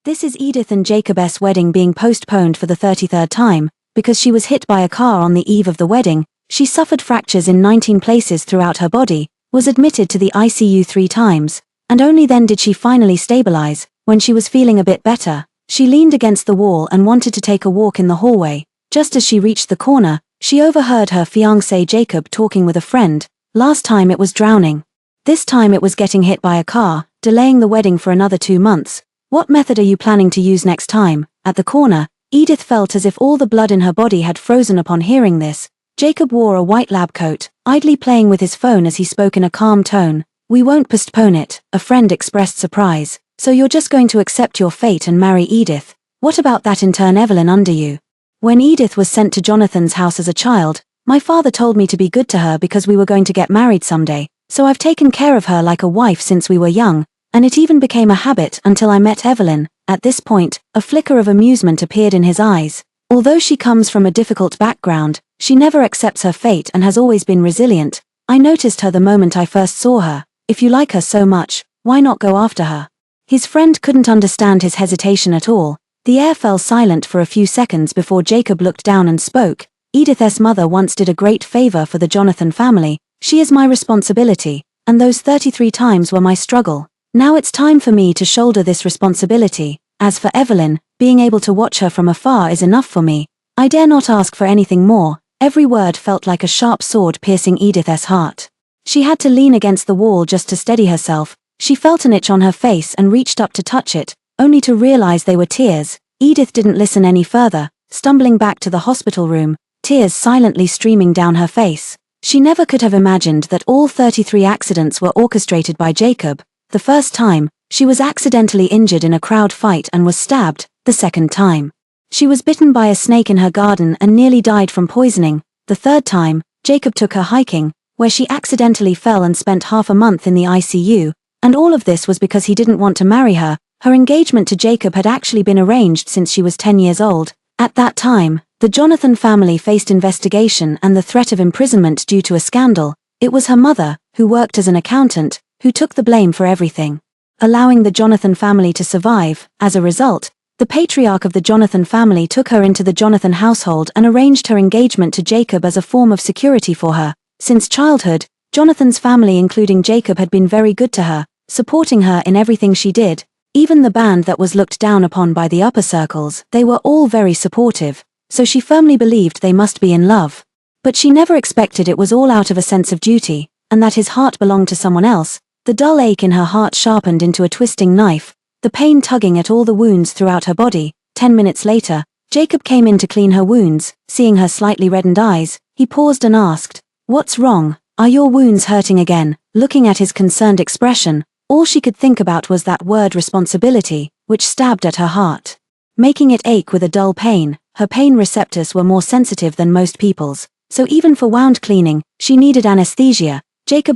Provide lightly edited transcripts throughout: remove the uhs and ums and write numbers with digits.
This is Edith and Jacob's wedding being postponed for the 33rd time, because she was hit by a car on the eve of the wedding. She suffered fractures in 19 places throughout her body, was admitted to the ICU 3 times, and only then did she finally stabilize. When she was feeling a bit better, she leaned against the wall and wanted to take a walk in the hallway. Just as she reached the corner, she overheard her fiancé Jacob talking with a friend. Last time it was drowning. This time it was getting hit by a car, delaying the wedding for another 2 months. What method are you planning to use next time? At the corner, Edith felt as if all the blood in her body had frozen upon hearing this. Jacob wore a white lab coat, idly playing with his phone as he spoke in a calm tone. We won't postpone it, a friend expressed surprise. So you're just going to accept your fate and marry Edith? What about that intern Evelyn under you? When Edith was sent to Jonathan's house as a child, my father told me to be good to her because we were going to get married someday, so I've taken care of her like a wife since we were young. And it even became a habit until I met Evelyn. At this point, a flicker of amusement appeared in his eyes. Although she comes from a difficult background, she never accepts her fate and has always been resilient. I noticed her the moment I first saw her. If you like her so much, why not go after her? His friend couldn't understand his hesitation at all. The air fell silent for a few seconds before Jacob looked down and spoke. Edith's mother once did a great favor for the Jonathan family. She is my responsibility, and those 33 times were my struggle. Now it's time for me to shoulder this responsibility. As for Evelyn, being able to watch her from afar is enough for me. I dare not ask for anything more. Every word felt like a sharp sword piercing Edith's heart. She had to lean against the wall just to steady herself. She felt an itch on her face and reached up to touch it, only to realize they were tears. Edith didn't listen any further, stumbling back to the hospital room, tears silently streaming down her face. She never could have imagined that all 33 accidents were orchestrated by Jacob. The first time, she was accidentally injured in a crowd fight and was stabbed. The second time, she was bitten by a snake in her garden and nearly died from poisoning. The third time, Jacob took her hiking, where she accidentally fell and spent half a month in the ICU, and all of this was because he didn't want to marry her. Her engagement to Jacob had actually been arranged since she was 10 years old. At that time, the Jonathan family faced investigation and the threat of imprisonment due to a scandal. It was her mother, who worked as an accountant, who took the blame for everything, allowing the Jonathan family to survive. As a result, the patriarch of the Jonathan family took her into the Jonathan household and arranged her engagement to Jacob as a form of security for her. Since childhood, Jonathan's family including Jacob had been very good to her, supporting her in everything she did. Even the band that was looked down upon by the upper circles, they were all very supportive, so she firmly believed they must be in love. But she never expected it was all out of a sense of duty, and that his heart belonged to someone else. The dull ache in her heart sharpened into a twisting knife, the pain tugging at all the wounds throughout her body. 10 minutes later, Jacob came in to clean her wounds. Seeing her slightly reddened eyes, he paused and asked, "What's wrong? Are your wounds hurting again?" Looking at his concerned expression, all she could think about was that word responsibility, which stabbed at her heart, making it ache with a dull pain. Her pain receptors were more sensitive than most people's, so even for wound cleaning, she needed anesthesia.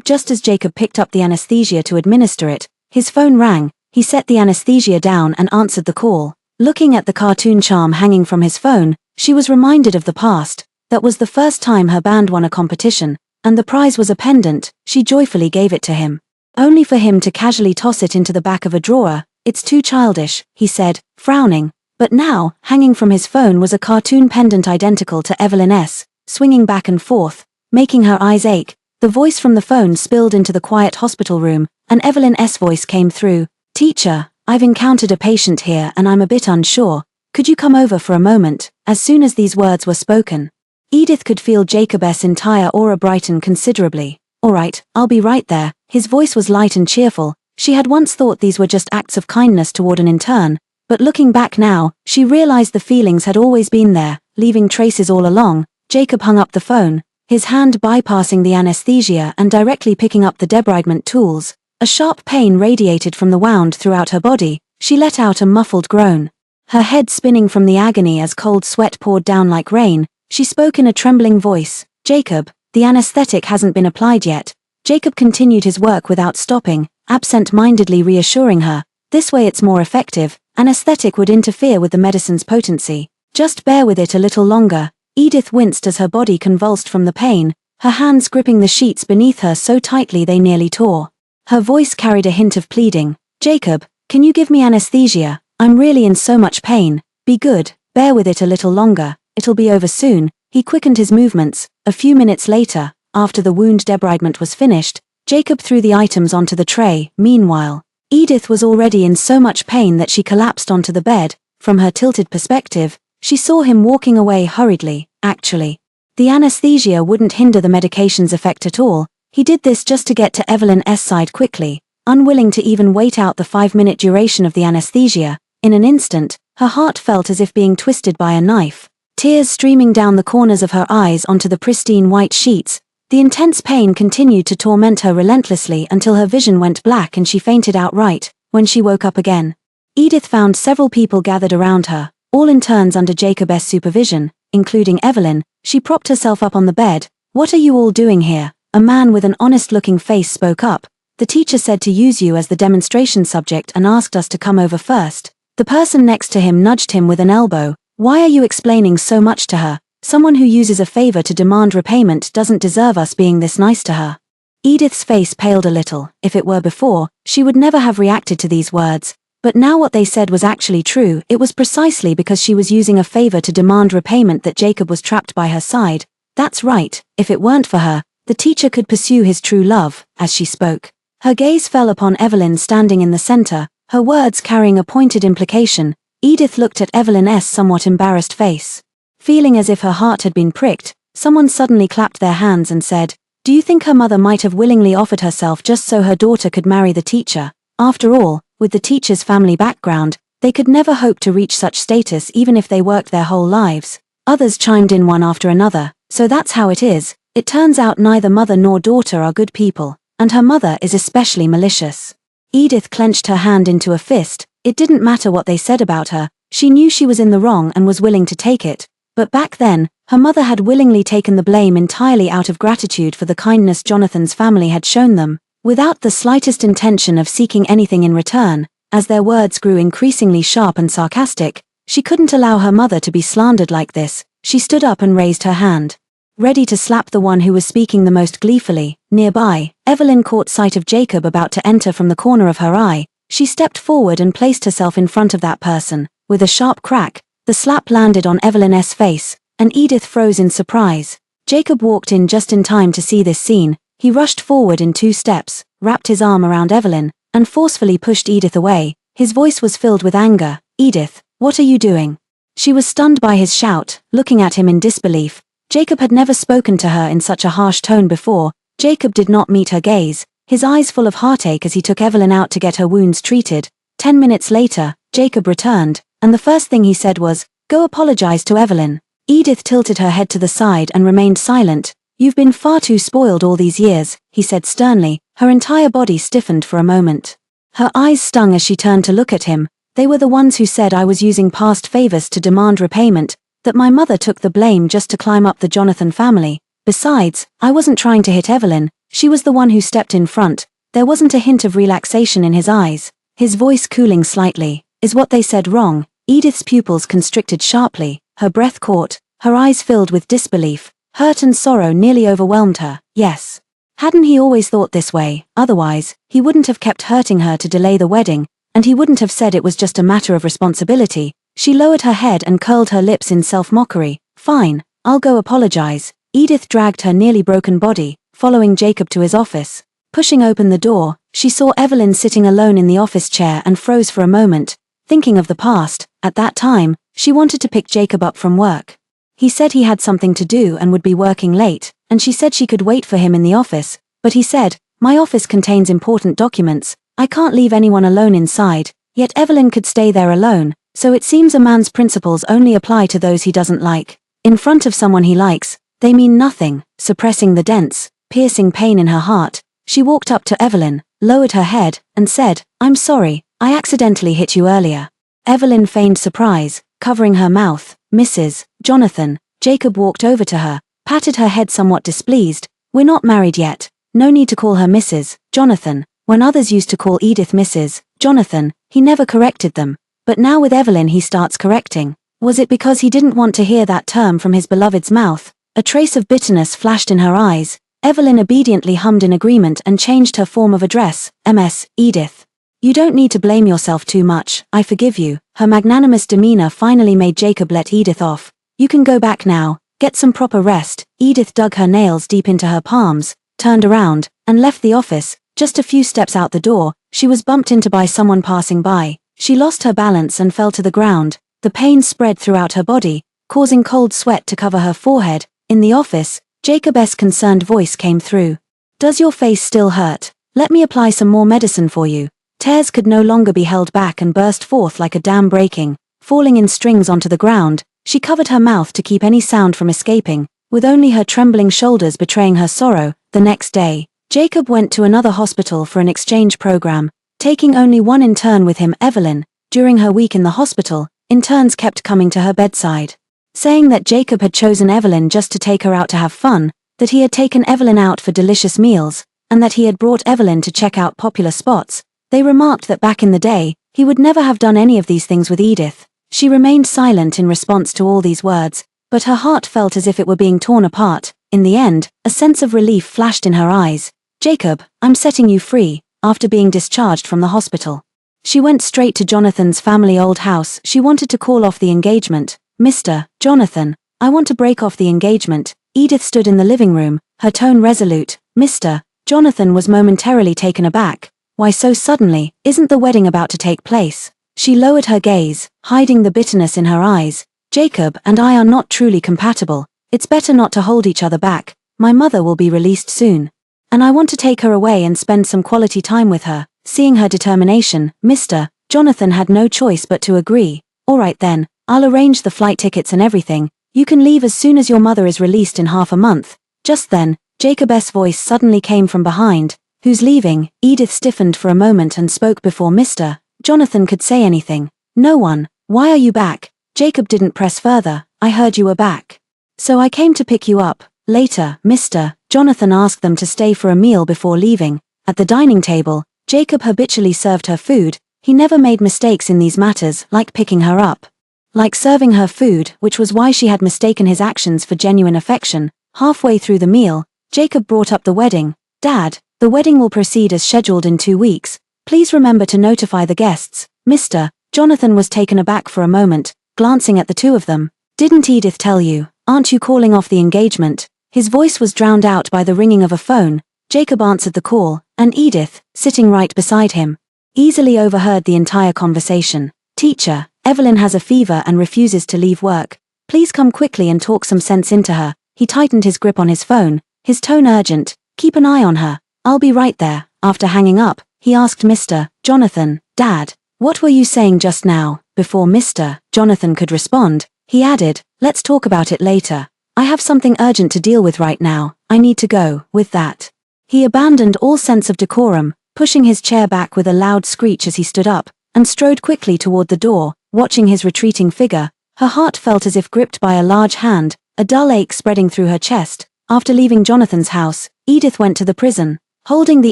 Just as Jacob picked up the anesthesia to administer it, his phone rang. He set the anesthesia down and answered the call. Looking at the cartoon charm hanging from his phone, she was reminded of the past. That was the first time her band won a competition, and the prize was a pendant. She joyfully gave it to him, only for him to casually toss it into the back of a drawer. "It's too childish," he said, frowning. But now, hanging from his phone was a cartoon pendant identical to Evelyn's, swinging back and forth, making her eyes ache. The voice from the phone spilled into the quiet hospital room, and Evelyn's voice came through. "Teacher, I've encountered a patient here and I'm a bit unsure. Could you come over for a moment?" As soon as these words were spoken, Edith could feel Jacob's entire aura brighten considerably. "All right, I'll be right there." His voice was light and cheerful. She had once thought these were just acts of kindness toward an intern, but looking back now, she realized the feelings had always been there, leaving traces all along. Jacob hung up the phone, his hand bypassing the anesthesia and directly picking up the debridement tools. A sharp pain radiated from the wound throughout her body. She let out a muffled groan, her head spinning from the agony as cold sweat poured down like rain. She spoke in a trembling voice, "Jacob, the anesthetic hasn't been applied yet." Jacob continued his work without stopping, absent-mindedly reassuring her, "This way it's more effective. Anesthetic would interfere with the medicine's potency. Just bear with it a little longer." Edith winced as her body convulsed from the pain, her hands gripping the sheets beneath her so tightly they nearly tore. Her voice carried a hint of pleading. "Jacob, can you give me anesthesia? I'm really in so much pain. Be good, bear with it a little longer, it'll be over soon. He quickened his movements. A few minutes later, after the wound debridement was finished, Jacob threw the items onto the tray. Meanwhile, Edith was already in so much pain that she collapsed onto the bed. From her tilted perspective, she saw him walking away hurriedly. Actually, the anesthesia wouldn't hinder the medication's effect at all. He did this just to get to Evelyn's side quickly, unwilling to even wait out the 5-minute duration of the anesthesia. In an instant, her heart felt as if being twisted by a knife, tears streaming down the corners of her eyes onto the pristine white sheets. The intense pain continued to torment her relentlessly until her vision went black and she fainted outright. When she woke up again, Edith found several people gathered around her, all in turns under Jacob's supervision, including Evelyn. She propped herself up on the bed. "What are you all doing here?" A man with an honest-looking face spoke up. "The teacher said to use you as the demonstration subject and asked us to come over first." The person next to him nudged him with an elbow. "Why are you explaining so much to her? Someone who uses a favor to demand repayment doesn't deserve us being this nice to her." Edith's face paled a little. If it were before, she would never have reacted to these words. But now what they said was actually true. It was precisely because she was using a favor to demand repayment that Jacob was trapped by her side. That's right, if it weren't for her, the teacher could pursue his true love. As she spoke, her gaze fell upon Evelyn standing in the center, her words carrying a pointed implication. Edith looked at Evelyn's somewhat embarrassed face. Feeling as if her heart had been pricked, someone suddenly clapped their hands and said, "Do you think her mother might have willingly offered herself just so her daughter could marry the teacher? After all, with the teacher's family background, they could never hope to reach such status even if they worked their whole lives." Others chimed in one after another. "So that's how it is. It turns out neither mother nor daughter are good people, and her mother is especially malicious." Edith clenched her hand into a fist. It didn't matter what they said about her, she knew she was in the wrong and was willing to take it. But back then, her mother had willingly taken the blame entirely out of gratitude for the kindness Jonathan's family had shown them, without the slightest intention of seeking anything in return. As their words grew increasingly sharp and sarcastic, she couldn't allow her mother to be slandered like this. She stood up and raised her hand, ready to slap the one who was speaking the most gleefully. Nearby, Evelyn caught sight of Jacob about to enter from the corner of her eye. She stepped forward and placed herself in front of that person. With a sharp crack, the slap landed on Evelyn's face, and Edith froze in surprise. Jacob walked in just in time to see this scene. He rushed forward in 2 steps, wrapped his arm around Evelyn, and forcefully pushed Edith away. His voice was filled with anger. "Edith, what are you doing?" She was stunned by his shout, looking at him in disbelief. Jacob had never spoken to her in such a harsh tone before. Jacob did not meet her gaze, his eyes full of heartache as he took Evelyn out to get her wounds treated. 10 minutes later, Jacob returned, and the first thing he said was, "Go apologize to Evelyn." Edith tilted her head to the side and remained silent. "You've been far too spoiled all these years," he said sternly. Her entire body stiffened for a moment. Her eyes stung as she turned to look at him. "They were the ones who said I was using past favors to demand repayment, that my mother took the blame just to climb up the Jonathan family. Besides, I wasn't trying to hit Evelyn, she was the one who stepped in front." There wasn't a hint of relaxation in his eyes, his voice cooling slightly. "Is what they said wrong?" Edith's pupils constricted sharply, her breath caught, her eyes filled with disbelief. Hurt and sorrow nearly overwhelmed her. Yes. Hadn't he always thought this way? Otherwise, he wouldn't have kept hurting her to delay the wedding, and he wouldn't have said it was just a matter of responsibility. She lowered her head and curled her lips in self-mockery. "Fine, I'll go apologize." Edith dragged her nearly broken body, following Jacob to his office. Pushing open the door, she saw Evelyn sitting alone in the office chair and froze for a moment, thinking of the past. At that time, she wanted to pick Jacob up from work. He said he had something to do and would be working late, and she said she could wait for him in the office, but he said, "My office contains important documents, I can't leave anyone alone inside." Yet Evelyn could stay there alone, so it seems a man's principles only apply to those he doesn't like. In front of someone he likes, they mean nothing. Suppressing the dense, piercing pain in her heart, she walked up to Evelyn, lowered her head, and said, "I'm sorry, I accidentally hit you earlier." Evelyn feigned surprise, covering her mouth. "Mrs. Jonathan." Jacob walked over to her, patted her head somewhat displeased. "We're not married yet. No need to call her Mrs. Jonathan." When others used to call Edith Mrs. Jonathan, he never corrected them. But now with Evelyn he starts correcting. Was it because he didn't want to hear that term from his beloved's mouth? A trace of bitterness flashed in her eyes. Evelyn obediently hummed in agreement and changed her form of address. "Ms. Edith. You don't need to blame yourself too much, I forgive you." Her magnanimous demeanor finally made Jacob let Edith off. "You can go back now, get some proper rest." Edith dug her nails deep into her palms, turned around, and left the office. Just a few steps out the door, she was bumped into by someone passing by. She lost her balance and fell to the ground. The pain spread throughout her body, causing cold sweat to cover her forehead. In the office, Jacob's concerned voice came through. "Does your face still hurt? Let me apply some more medicine for you." Tears could no longer be held back and burst forth like a dam breaking, falling in strings onto the ground. She covered her mouth to keep any sound from escaping, with only her trembling shoulders betraying her sorrow. The next day, Jacob went to another hospital for an exchange program, taking only one intern with him, Evelyn. During her week in the hospital, interns kept coming to her bedside, saying that Jacob had chosen Evelyn just to take her out to have fun, that he had taken Evelyn out for delicious meals, and that he had brought Evelyn to check out popular spots. They remarked that back in the day, he would never have done any of these things with Edith. She remained silent in response to all these words, but her heart felt as if it were being torn apart. In the end, a sense of relief flashed in her eyes. "Jacob, I'm setting you free." After being discharged from the hospital, she went straight to Jonathan's family old house. She wanted to call off the engagement. "Mr. Jonathan, I want to break off the engagement." Edith stood in the living room, her tone resolute. Mr. Jonathan was momentarily taken aback. "Why so suddenly? Isn't the wedding about to take place?" She lowered her gaze, hiding the bitterness in her eyes. "Jacob and I are not truly compatible. It's better not to hold each other back. My mother will be released soon, and I want to take her away and spend some quality time with her." Seeing her determination, Mr. Jonathan had no choice but to agree. "All right then, I'll arrange the flight tickets and everything. You can leave as soon as your mother is released in half a month." Just then, Jacob's voice suddenly came from behind. "Who's leaving?" Edith stiffened for a moment and spoke before Mr. Jonathan could say anything. "No one." "Why are you back?" Jacob didn't press further. "I heard you were back, so I came to pick you up." Later, Mr. Jonathan asked them to stay for a meal before leaving. At the dining table, Jacob habitually served her food. He never made mistakes in these matters, like picking her up, like serving her food, which was why she had mistaken his actions for genuine affection. Halfway through the meal, Jacob brought up the wedding. "Dad, the wedding will proceed as scheduled in 2 weeks. Please remember to notify the guests." Mr. Jonathan was taken aback for a moment, glancing at the two of them. "Didn't Edith tell you? Aren't you calling off the engagement?" His voice was drowned out by the ringing of a phone. Jacob answered the call, and Edith, sitting right beside him, easily overheard the entire conversation. "Teacher, Evelyn has a fever and refuses to leave work. Please come quickly and talk some sense into her." He tightened his grip on his phone, his tone urgent. "Keep an eye on her. I'll be right there." After hanging up, he asked Mr. Jonathan, "Dad, what were you saying just now?" Before Mr. Jonathan could respond, he added, "Let's talk about it later. I have something urgent to deal with right now. I need to go." With that, he abandoned all sense of decorum, pushing his chair back with a loud screech as he stood up, and strode quickly toward the door. Watching his retreating figure, her heart felt as if gripped by a large hand, a dull ache spreading through her chest. After leaving Jonathan's house, Edith went to the prison. Holding the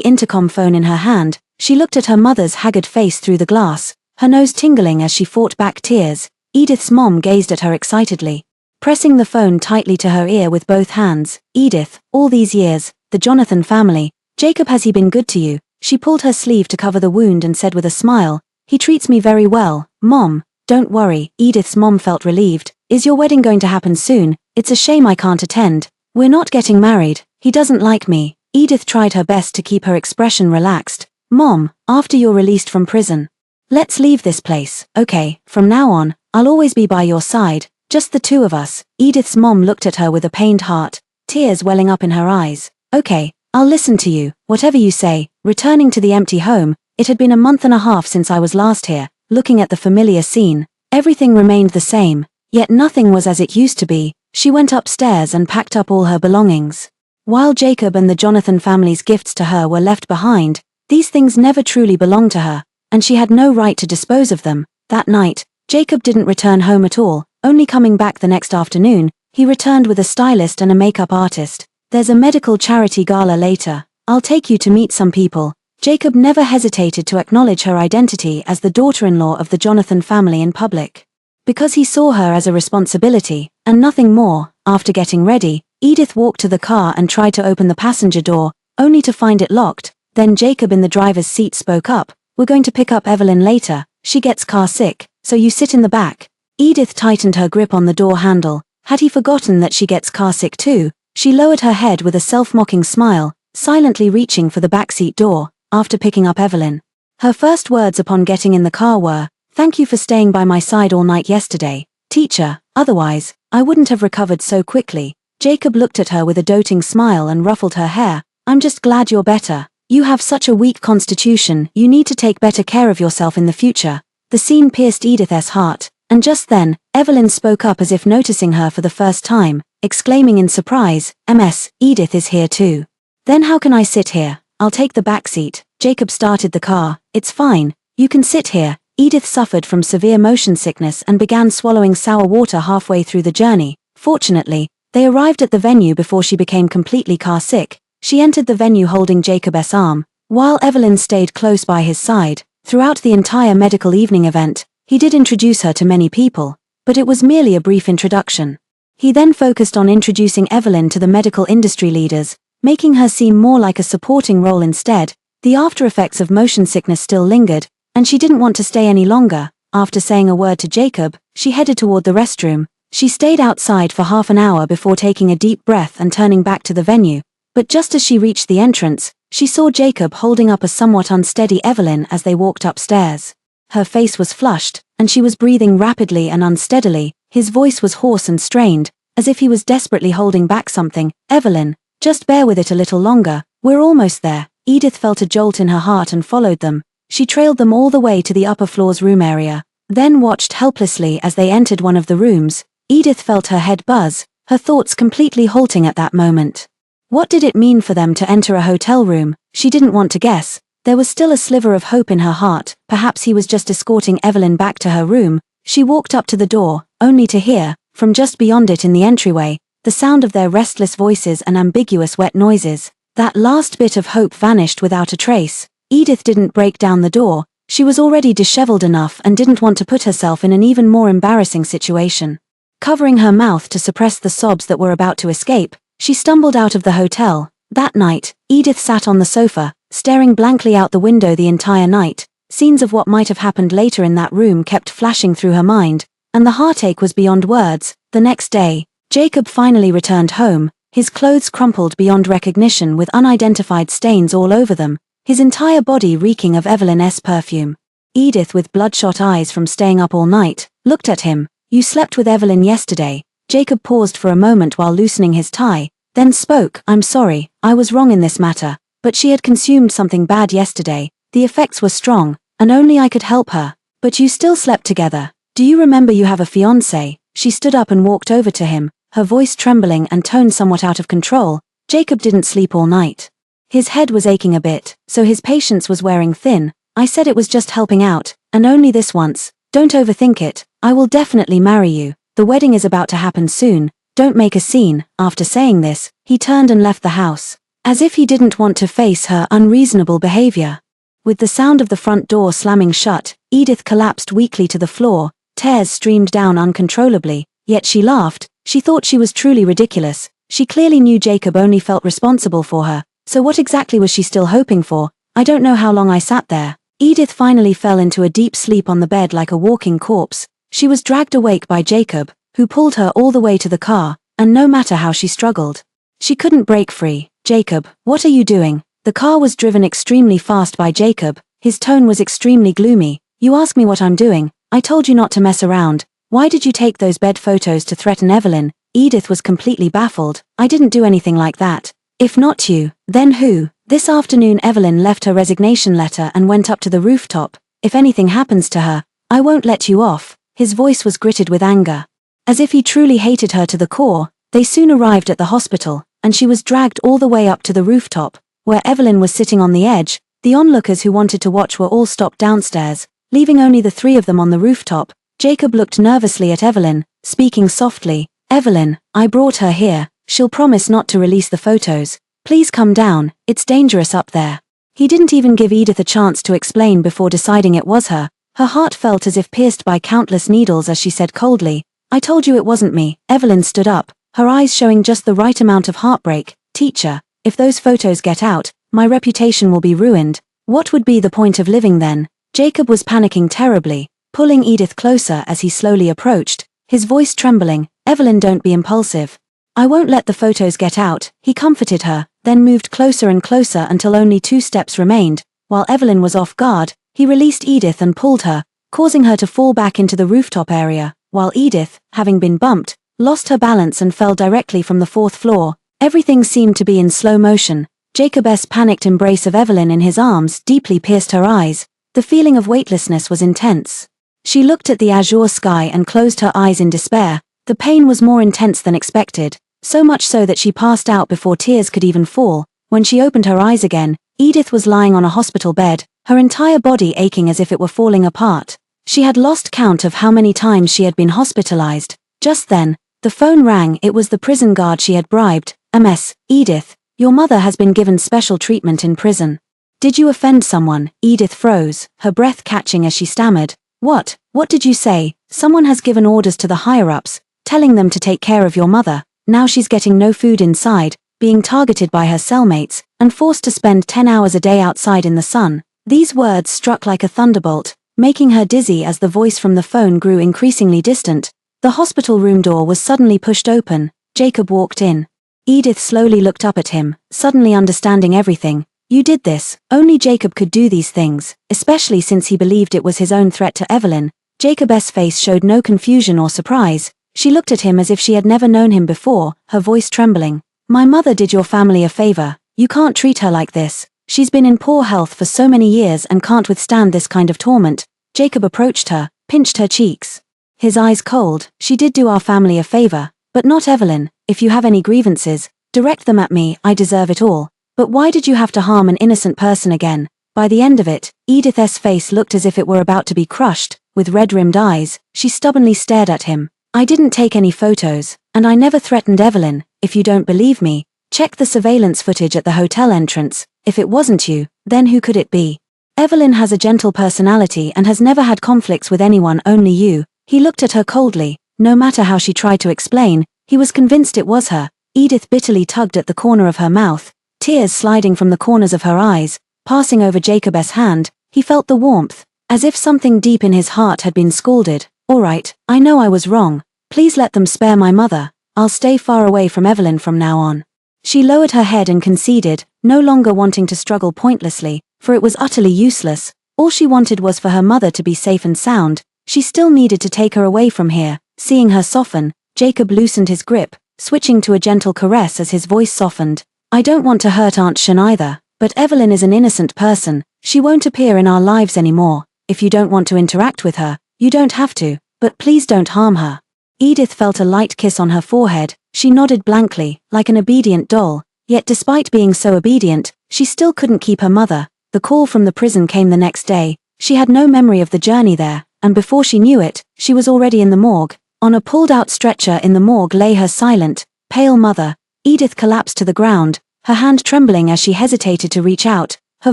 intercom phone in her hand, she looked at her mother's haggard face through the glass, her nose tingling as she fought back tears. Edith's mom gazed at her excitedly, pressing the phone tightly to her ear with both hands. "Edith, all these years, the Jonathan family. Jacob, has he been good to you?" She pulled her sleeve to cover the wound and said with a smile, "He treats me very well, Mom." "Don't worry." Edith's mom felt relieved. "Is your wedding going to happen soon? It's a shame I can't attend." "We're not getting married. He doesn't like me." Edith tried her best to keep her expression relaxed. "Mom, after you're released from prison, let's leave this place, okay? From now on, I'll always be by your side, just the two of us." Edith's mom looked at her with a pained heart, tears welling up in her eyes. "Okay, I'll listen to you, whatever you say." Returning to the empty home, it had been a month and a half since I was last here. Looking at the familiar scene, everything remained the same, yet nothing was as it used to be. She went upstairs and packed up all her belongings. While Jacob and the Jonathan family's gifts to her were left behind, these things never truly belonged to her, and she had no right to dispose of them. That night, Jacob didn't return home at all, only coming back the next afternoon. He returned with a stylist and a makeup artist. "There's a medical charity gala later. I'll take you to meet some people." Jacob never hesitated to acknowledge her identity as the daughter-in-law of the Jonathan family in public, because he saw her as a responsibility, and nothing more. After getting ready, Edith walked to the car and tried to open the passenger door, only to find it locked. Then Jacob in the driver's seat spoke up, "We're going to pick up Evelyn later. She gets car sick." so you sit in the back. Edith tightened her grip on the door handle. Had he forgotten that she gets carsick too? She lowered her head with a self-mocking smile, silently reaching for the backseat door, after picking up Evelyn. Her first words upon getting in the car were, "Thank you for staying by my side all night yesterday, teacher, otherwise, I wouldn't have recovered so quickly." Jacob looked at her with a doting smile and ruffled her hair. "I'm just glad you're better. You have such a weak constitution, you need to take better care of yourself in the future." The scene pierced Edith's heart, and just then, Evelyn spoke up as if noticing her for the first time, exclaiming in surprise, "Ms. Edith is here too. Then how can I sit here? I'll take the back seat." Jacob started the car. "It's fine, you can sit here." Edith suffered from severe motion sickness and began swallowing sour water halfway through the journey. Fortunately, they arrived at the venue before she became completely car sick. She entered the venue holding Jacob's arm, while Evelyn stayed close by his side. Throughout the entire medical evening event, he did introduce her to many people, but it was merely a brief introduction. He then focused on introducing Evelyn to the medical industry leaders, making her seem more like a supporting role instead. The after effects of motion sickness still lingered, and she didn't want to stay any longer. After saying a word to Jacob, she headed toward the restroom. She stayed outside for half an hour before taking a deep breath and turning back to the venue. But just as she reached the entrance, she saw Jacob holding up a somewhat unsteady Evelyn as they walked upstairs. Her face was flushed, and she was breathing rapidly and unsteadily. His voice was hoarse and strained, as if he was desperately holding back something. "Evelyn, just bear with it a little longer, we're almost there." Edith felt a jolt in her heart and followed them. She trailed them all the way to the upper floor's room area, then watched helplessly as they entered one of the rooms. Edith felt her head buzz, her thoughts completely halting at that moment. What did it mean for them to enter a hotel room? She didn't want to guess. There was still a sliver of hope in her heart. Perhaps he was just escorting Evelyn back to her room. She walked up to the door, only to hear, from just beyond it in the entryway, the sound of their restless voices and ambiguous wet noises. That last bit of hope vanished without a trace. Edith didn't break down the door. She was already disheveled enough and didn't want to put herself in an even more embarrassing situation. Covering her mouth to suppress the sobs that were about to escape, she stumbled out of the hotel. That night, Edith sat on the sofa, staring blankly out the window the entire night. Scenes of what might have happened later in that room kept flashing through her mind, and the heartache was beyond words. The next day, Jacob finally returned home, his clothes crumpled beyond recognition with unidentified stains all over them, his entire body reeking of Evelyn's perfume. Edith, with bloodshot eyes from staying up all night, looked at him. "You slept with Evelyn yesterday." Jacob paused for a moment while loosening his tie, then spoke. "I'm sorry, I was wrong in this matter, but she had consumed something bad yesterday. The effects were strong, and only I could help her." "But you still slept together. Do you remember you have a fiancé?" She stood up and walked over to him, her voice trembling and tone somewhat out of control. Jacob didn't sleep all night. His head was aching a bit, so his patience was wearing thin. "I said it was just helping out, and only this once. Don't overthink it. I will definitely marry you. The wedding is about to happen soon. Don't make a scene." After saying this, he turned and left the house, as if he didn't want to face her unreasonable behavior. With the sound of the front door slamming shut, Edith collapsed weakly to the floor. Tears streamed down uncontrollably, yet she laughed. She thought she was truly ridiculous. She clearly knew Jacob only felt responsible for her, so what exactly was she still hoping for? "I don't know how long I sat there." Edith finally fell into a deep sleep on the bed like a walking corpse. She was dragged awake by Jacob, who pulled her all the way to the car, and no matter how she struggled, she couldn't break free. "Jacob, what are you doing?" The car was driven extremely fast by Jacob. His tone was extremely gloomy. "You ask me what I'm doing. I told you not to mess around. Why did you take those bed photos to threaten Evelyn?" Edith was completely baffled. "I didn't do anything like that. If not you, then who?" This afternoon Evelyn left her resignation letter and went up to the rooftop. "If anything happens to her, I won't let you off." His voice was gritted with anger. As if he truly hated her to the core. They soon arrived at the hospital, and she was dragged all the way up to the rooftop, where Evelyn was sitting on the edge. The onlookers who wanted to watch were all stopped downstairs, leaving only the three of them on the rooftop. Jacob looked nervously at Evelyn, speaking softly. "Evelyn, I brought her here. She'll promise not to release the photos. Please come down, it's dangerous up there." He didn't even give Edith a chance to explain before deciding it was her. Her heart felt as if pierced by countless needles as she said coldly, "I told you it wasn't me." Evelyn stood up, her eyes showing just the right amount of heartbreak. "Teacher, if those photos get out, my reputation will be ruined. What would be the point of living then?" Jacob was panicking terribly. pulling Edith closer as he slowly approached, his voice trembling. "Evelyn, don't be impulsive. I won't let the photos get out," he comforted her, then moved closer and closer until only 2 steps remained. While Evelyn was off guard, he released Edith and pulled her, causing her to fall back into the rooftop area, while Edith, having been bumped, lost her balance and fell directly from the 4th floor. Everything seemed to be in slow motion. Jacob's panicked embrace of Evelyn in his arms deeply pierced her eyes. The feeling of weightlessness was intense. She looked at the azure sky and closed her eyes in despair. The pain was more intense than expected, so much so that she passed out before tears could even fall. When she opened her eyes again, Edith was lying on a hospital bed, her entire body aching as if it were falling apart. She had lost count of how many times she had been hospitalized. Just then, the phone rang. It was the prison guard she had bribed. "MS, Edith, your mother has been given special treatment in prison." "Did you offend someone?" Edith froze, her breath catching as she stammered. What did you say?" "Someone has given orders to the higher-ups, telling them to take care of your mother. Now she's getting no food inside, being targeted by her cellmates, and forced to spend 10 hours a day outside in the sun." These words struck like a thunderbolt, making her dizzy as the voice from the phone grew increasingly distant. The hospital room door was suddenly pushed open. Jacob walked in. Edith slowly looked up at him, suddenly understanding everything. "You did this." Only Jacob could do these things, especially since he believed it was his own threat to Evelyn. Jacob's face showed no confusion or surprise. She looked at him as if she had never known him before, her voice trembling. "My mother did your family a favor. You can't treat her like this. She's been in poor health for so many years and can't withstand this kind of torment." Jacob approached her, pinched her cheeks. His eyes cold. "She did do our family a favor, but not Evelyn. If you have any grievances, direct them at me. I deserve it all. But why did you have to harm an innocent person again?" By the end of it, Edith's face looked as if it were about to be crushed. With red-rimmed eyes, she stubbornly stared at him. "I didn't take any photos, and I never threatened Evelyn. If you don't believe me, check the surveillance footage at the hotel entrance. If it wasn't you, then who could it be? Evelyn has a gentle personality and has never had conflicts with anyone, only you." He looked at her coldly. No matter how she tried to explain, he was convinced it was her. Edith bitterly tugged at the corner of her mouth, tears sliding from the corners of her eyes, passing over Jacob's hand. He felt the warmth, as if something deep in his heart had been scalded. "All right, I know I was wrong. Please let them spare my mother. I'll stay far away from Evelyn from now on." She lowered her head and conceded, no longer wanting to struggle pointlessly, for it was utterly useless. All she wanted was for her mother to be safe and sound. She still needed to take her away from here. Seeing her soften, Jacob loosened his grip, switching to a gentle caress as his voice softened. "I don't want to hurt Aunt Shan either, but Evelyn is an innocent person. She won't appear in our lives anymore. If you don't want to interact with her, you don't have to, but please don't harm her." Edith felt a light kiss on her forehead. She nodded blankly, like an obedient doll. Yet despite being so obedient, she still couldn't keep her mother. The call from the prison came the next day. She had no memory of the journey there, and before she knew it, she was already in the morgue. On a pulled-out stretcher in the morgue lay her silent, pale mother. Edith collapsed to the ground, her hand trembling as she hesitated to reach out, her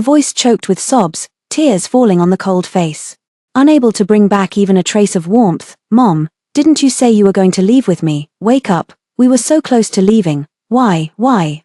voice choked with sobs, tears falling on the cold face. Unable to bring back even a trace of warmth. "Mom, didn't you say you were going to leave with me? Wake up. We were so close to leaving." Why?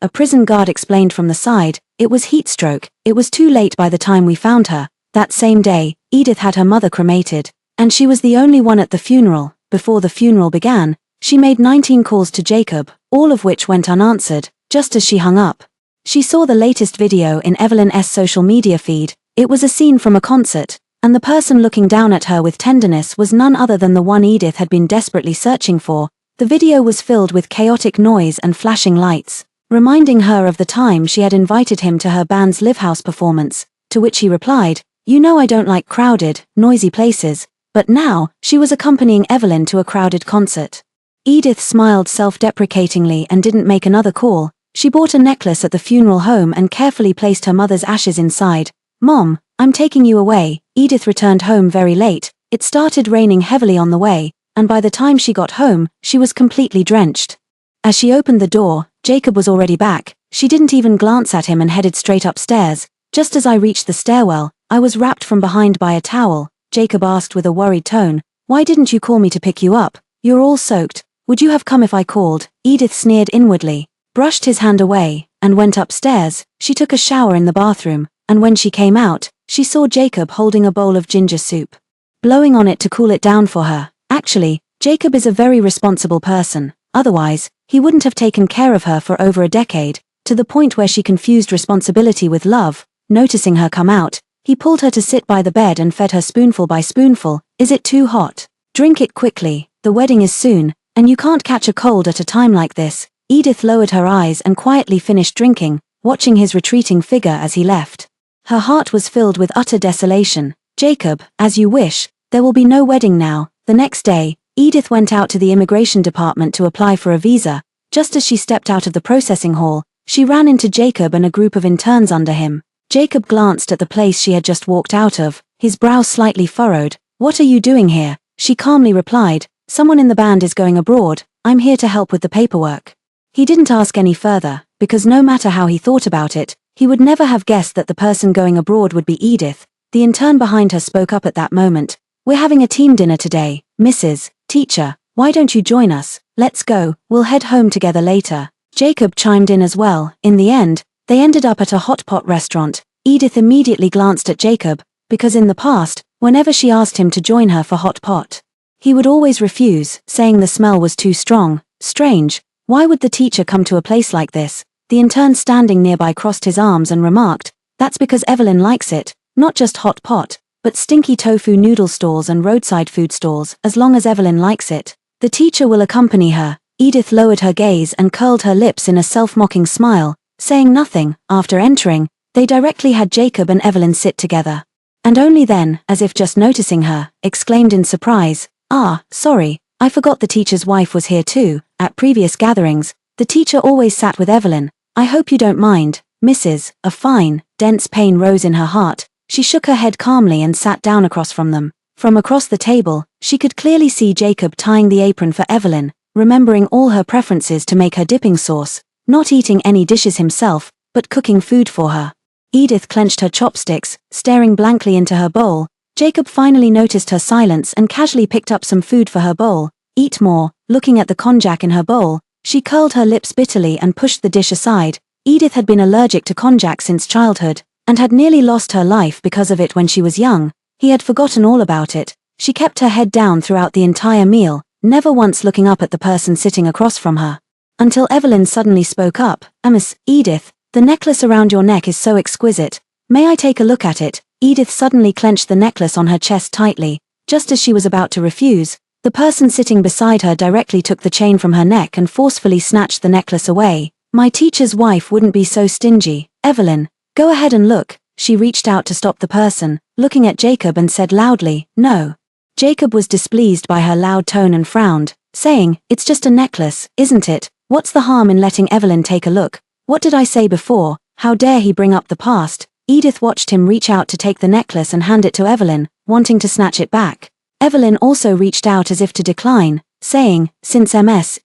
A prison guard explained from the side. "It was heat stroke. It was too late by the time we found her." That same day, Edith had her mother cremated, and she was the only one at the funeral. Before the funeral began, she made 19 calls to Jacob, all of which went unanswered. Just as she hung up, she saw the latest video in Evelyn's social media feed. It was a scene from a concert, and the person looking down at her with tenderness was none other than the one Edith had been desperately searching for. The video was filled with chaotic noise and flashing lights, reminding her of the time she had invited him to her band's livehouse performance, to which he replied, "You know I don't like crowded, noisy places." But now, she was accompanying Evelyn to a crowded concert. Edith smiled self-deprecatingly and didn't make another call. She bought a necklace at the funeral home and carefully placed her mother's ashes inside. "Mom, I'm taking you away." Edith returned home very late. It started raining heavily on the way, and by the time she got home, she was completely drenched. As she opened the door, Jacob was already back. She didn't even glance at him and headed straight upstairs. "Just as I reached the stairwell, I was wrapped from behind by a towel," Jacob asked with a worried tone. "Why didn't you call me to pick you up? You're all soaked. Would you have come if I called?" Edith sneered inwardly, brushed his hand away, and went upstairs. She took a shower in the bathroom, and when she came out, she saw Jacob holding a bowl of ginger soup. blowing on it to cool it down for her. Actually, Jacob is a very responsible person. Otherwise, he wouldn't have taken care of her for over a decade, to the point where she confused responsibility with love. Noticing her come out, he pulled her to sit by the bed and fed her spoonful by spoonful. Is it too hot? Drink it quickly, the wedding is soon, and you can't catch a cold at a time like this. Edith lowered her eyes and quietly finished drinking, watching his retreating figure as he left. Her heart was filled with utter desolation. Jacob, as you wish, there will be no wedding now. The next day, Edith went out to the immigration department to apply for a visa. Just as she stepped out of the processing hall, she ran into Jacob and a group of interns under him. Jacob glanced at the place she had just walked out of, his brow slightly furrowed. What are you doing here? She calmly replied, someone in the band is going abroad, I'm here to help with the paperwork. He didn't ask any further, because no matter how he thought about it, he would never have guessed that the person going abroad would be Edith. The intern behind her spoke up at that moment. We're having a team dinner today, Mrs. Teacher, why don't you join us? Let's go, we'll head home together later. Jacob chimed in as well. In the end, they ended up at a hot pot restaurant. Edith immediately glanced at Jacob, because in the past, whenever she asked him to join her for hot pot, he would always refuse, saying the smell was too strong. Strange, why would the teacher come to a place like this? The intern standing nearby crossed his arms and remarked, that's because Evelyn likes it, not just hot pot, but stinky tofu noodle stalls and roadside food stalls. As long as Evelyn likes it, the teacher will accompany her. Edith lowered her gaze and curled her lips in a self-mocking smile, saying nothing. After entering, they directly had Jacob and Evelyn sit together. And only then, as if just noticing her, exclaimed in surprise, ah, sorry, I forgot the teacher's wife was here too. At previous gatherings, the teacher always sat with Evelyn. I hope you don't mind, Mrs. A fine, dense pain rose in her heart. She shook her head calmly and sat down across from them. From across the table, she could clearly see Jacob tying the apron for Evelyn, remembering all her preferences to make her dipping sauce, not eating any dishes himself, but cooking food for her. Edith clenched her chopsticks, staring blankly into her bowl. Jacob finally noticed her silence and casually picked up some food for her bowl. Eat more. Looking at the konjac in her bowl, she curled her lips bitterly and pushed the dish aside. Edith had been allergic to konjac since childhood, and had nearly lost her life because of it when she was young. He had forgotten all about it. She kept her head down throughout the entire meal, never once looking up at the person sitting across from her. Until Evelyn suddenly spoke up, Miss Edith, the necklace around your neck is so exquisite. May I take a look at it? Edith suddenly clenched the necklace on her chest tightly. Just as she was about to refuse, the person sitting beside her directly took the chain from her neck and forcefully snatched the necklace away. My teacher's wife wouldn't be so stingy. Evelyn, go ahead and look. She reached out to stop the person, looking at Jacob and said loudly, no. Jacob was displeased by her loud tone and frowned, saying, it's just a necklace, isn't it? What's the harm in letting Evelyn take a look? What did I say before? How dare he bring up the past? Edith watched him reach out to take the necklace and hand it to Evelyn, wanting to snatch it back. Evelyn also reached out as if to decline, saying, since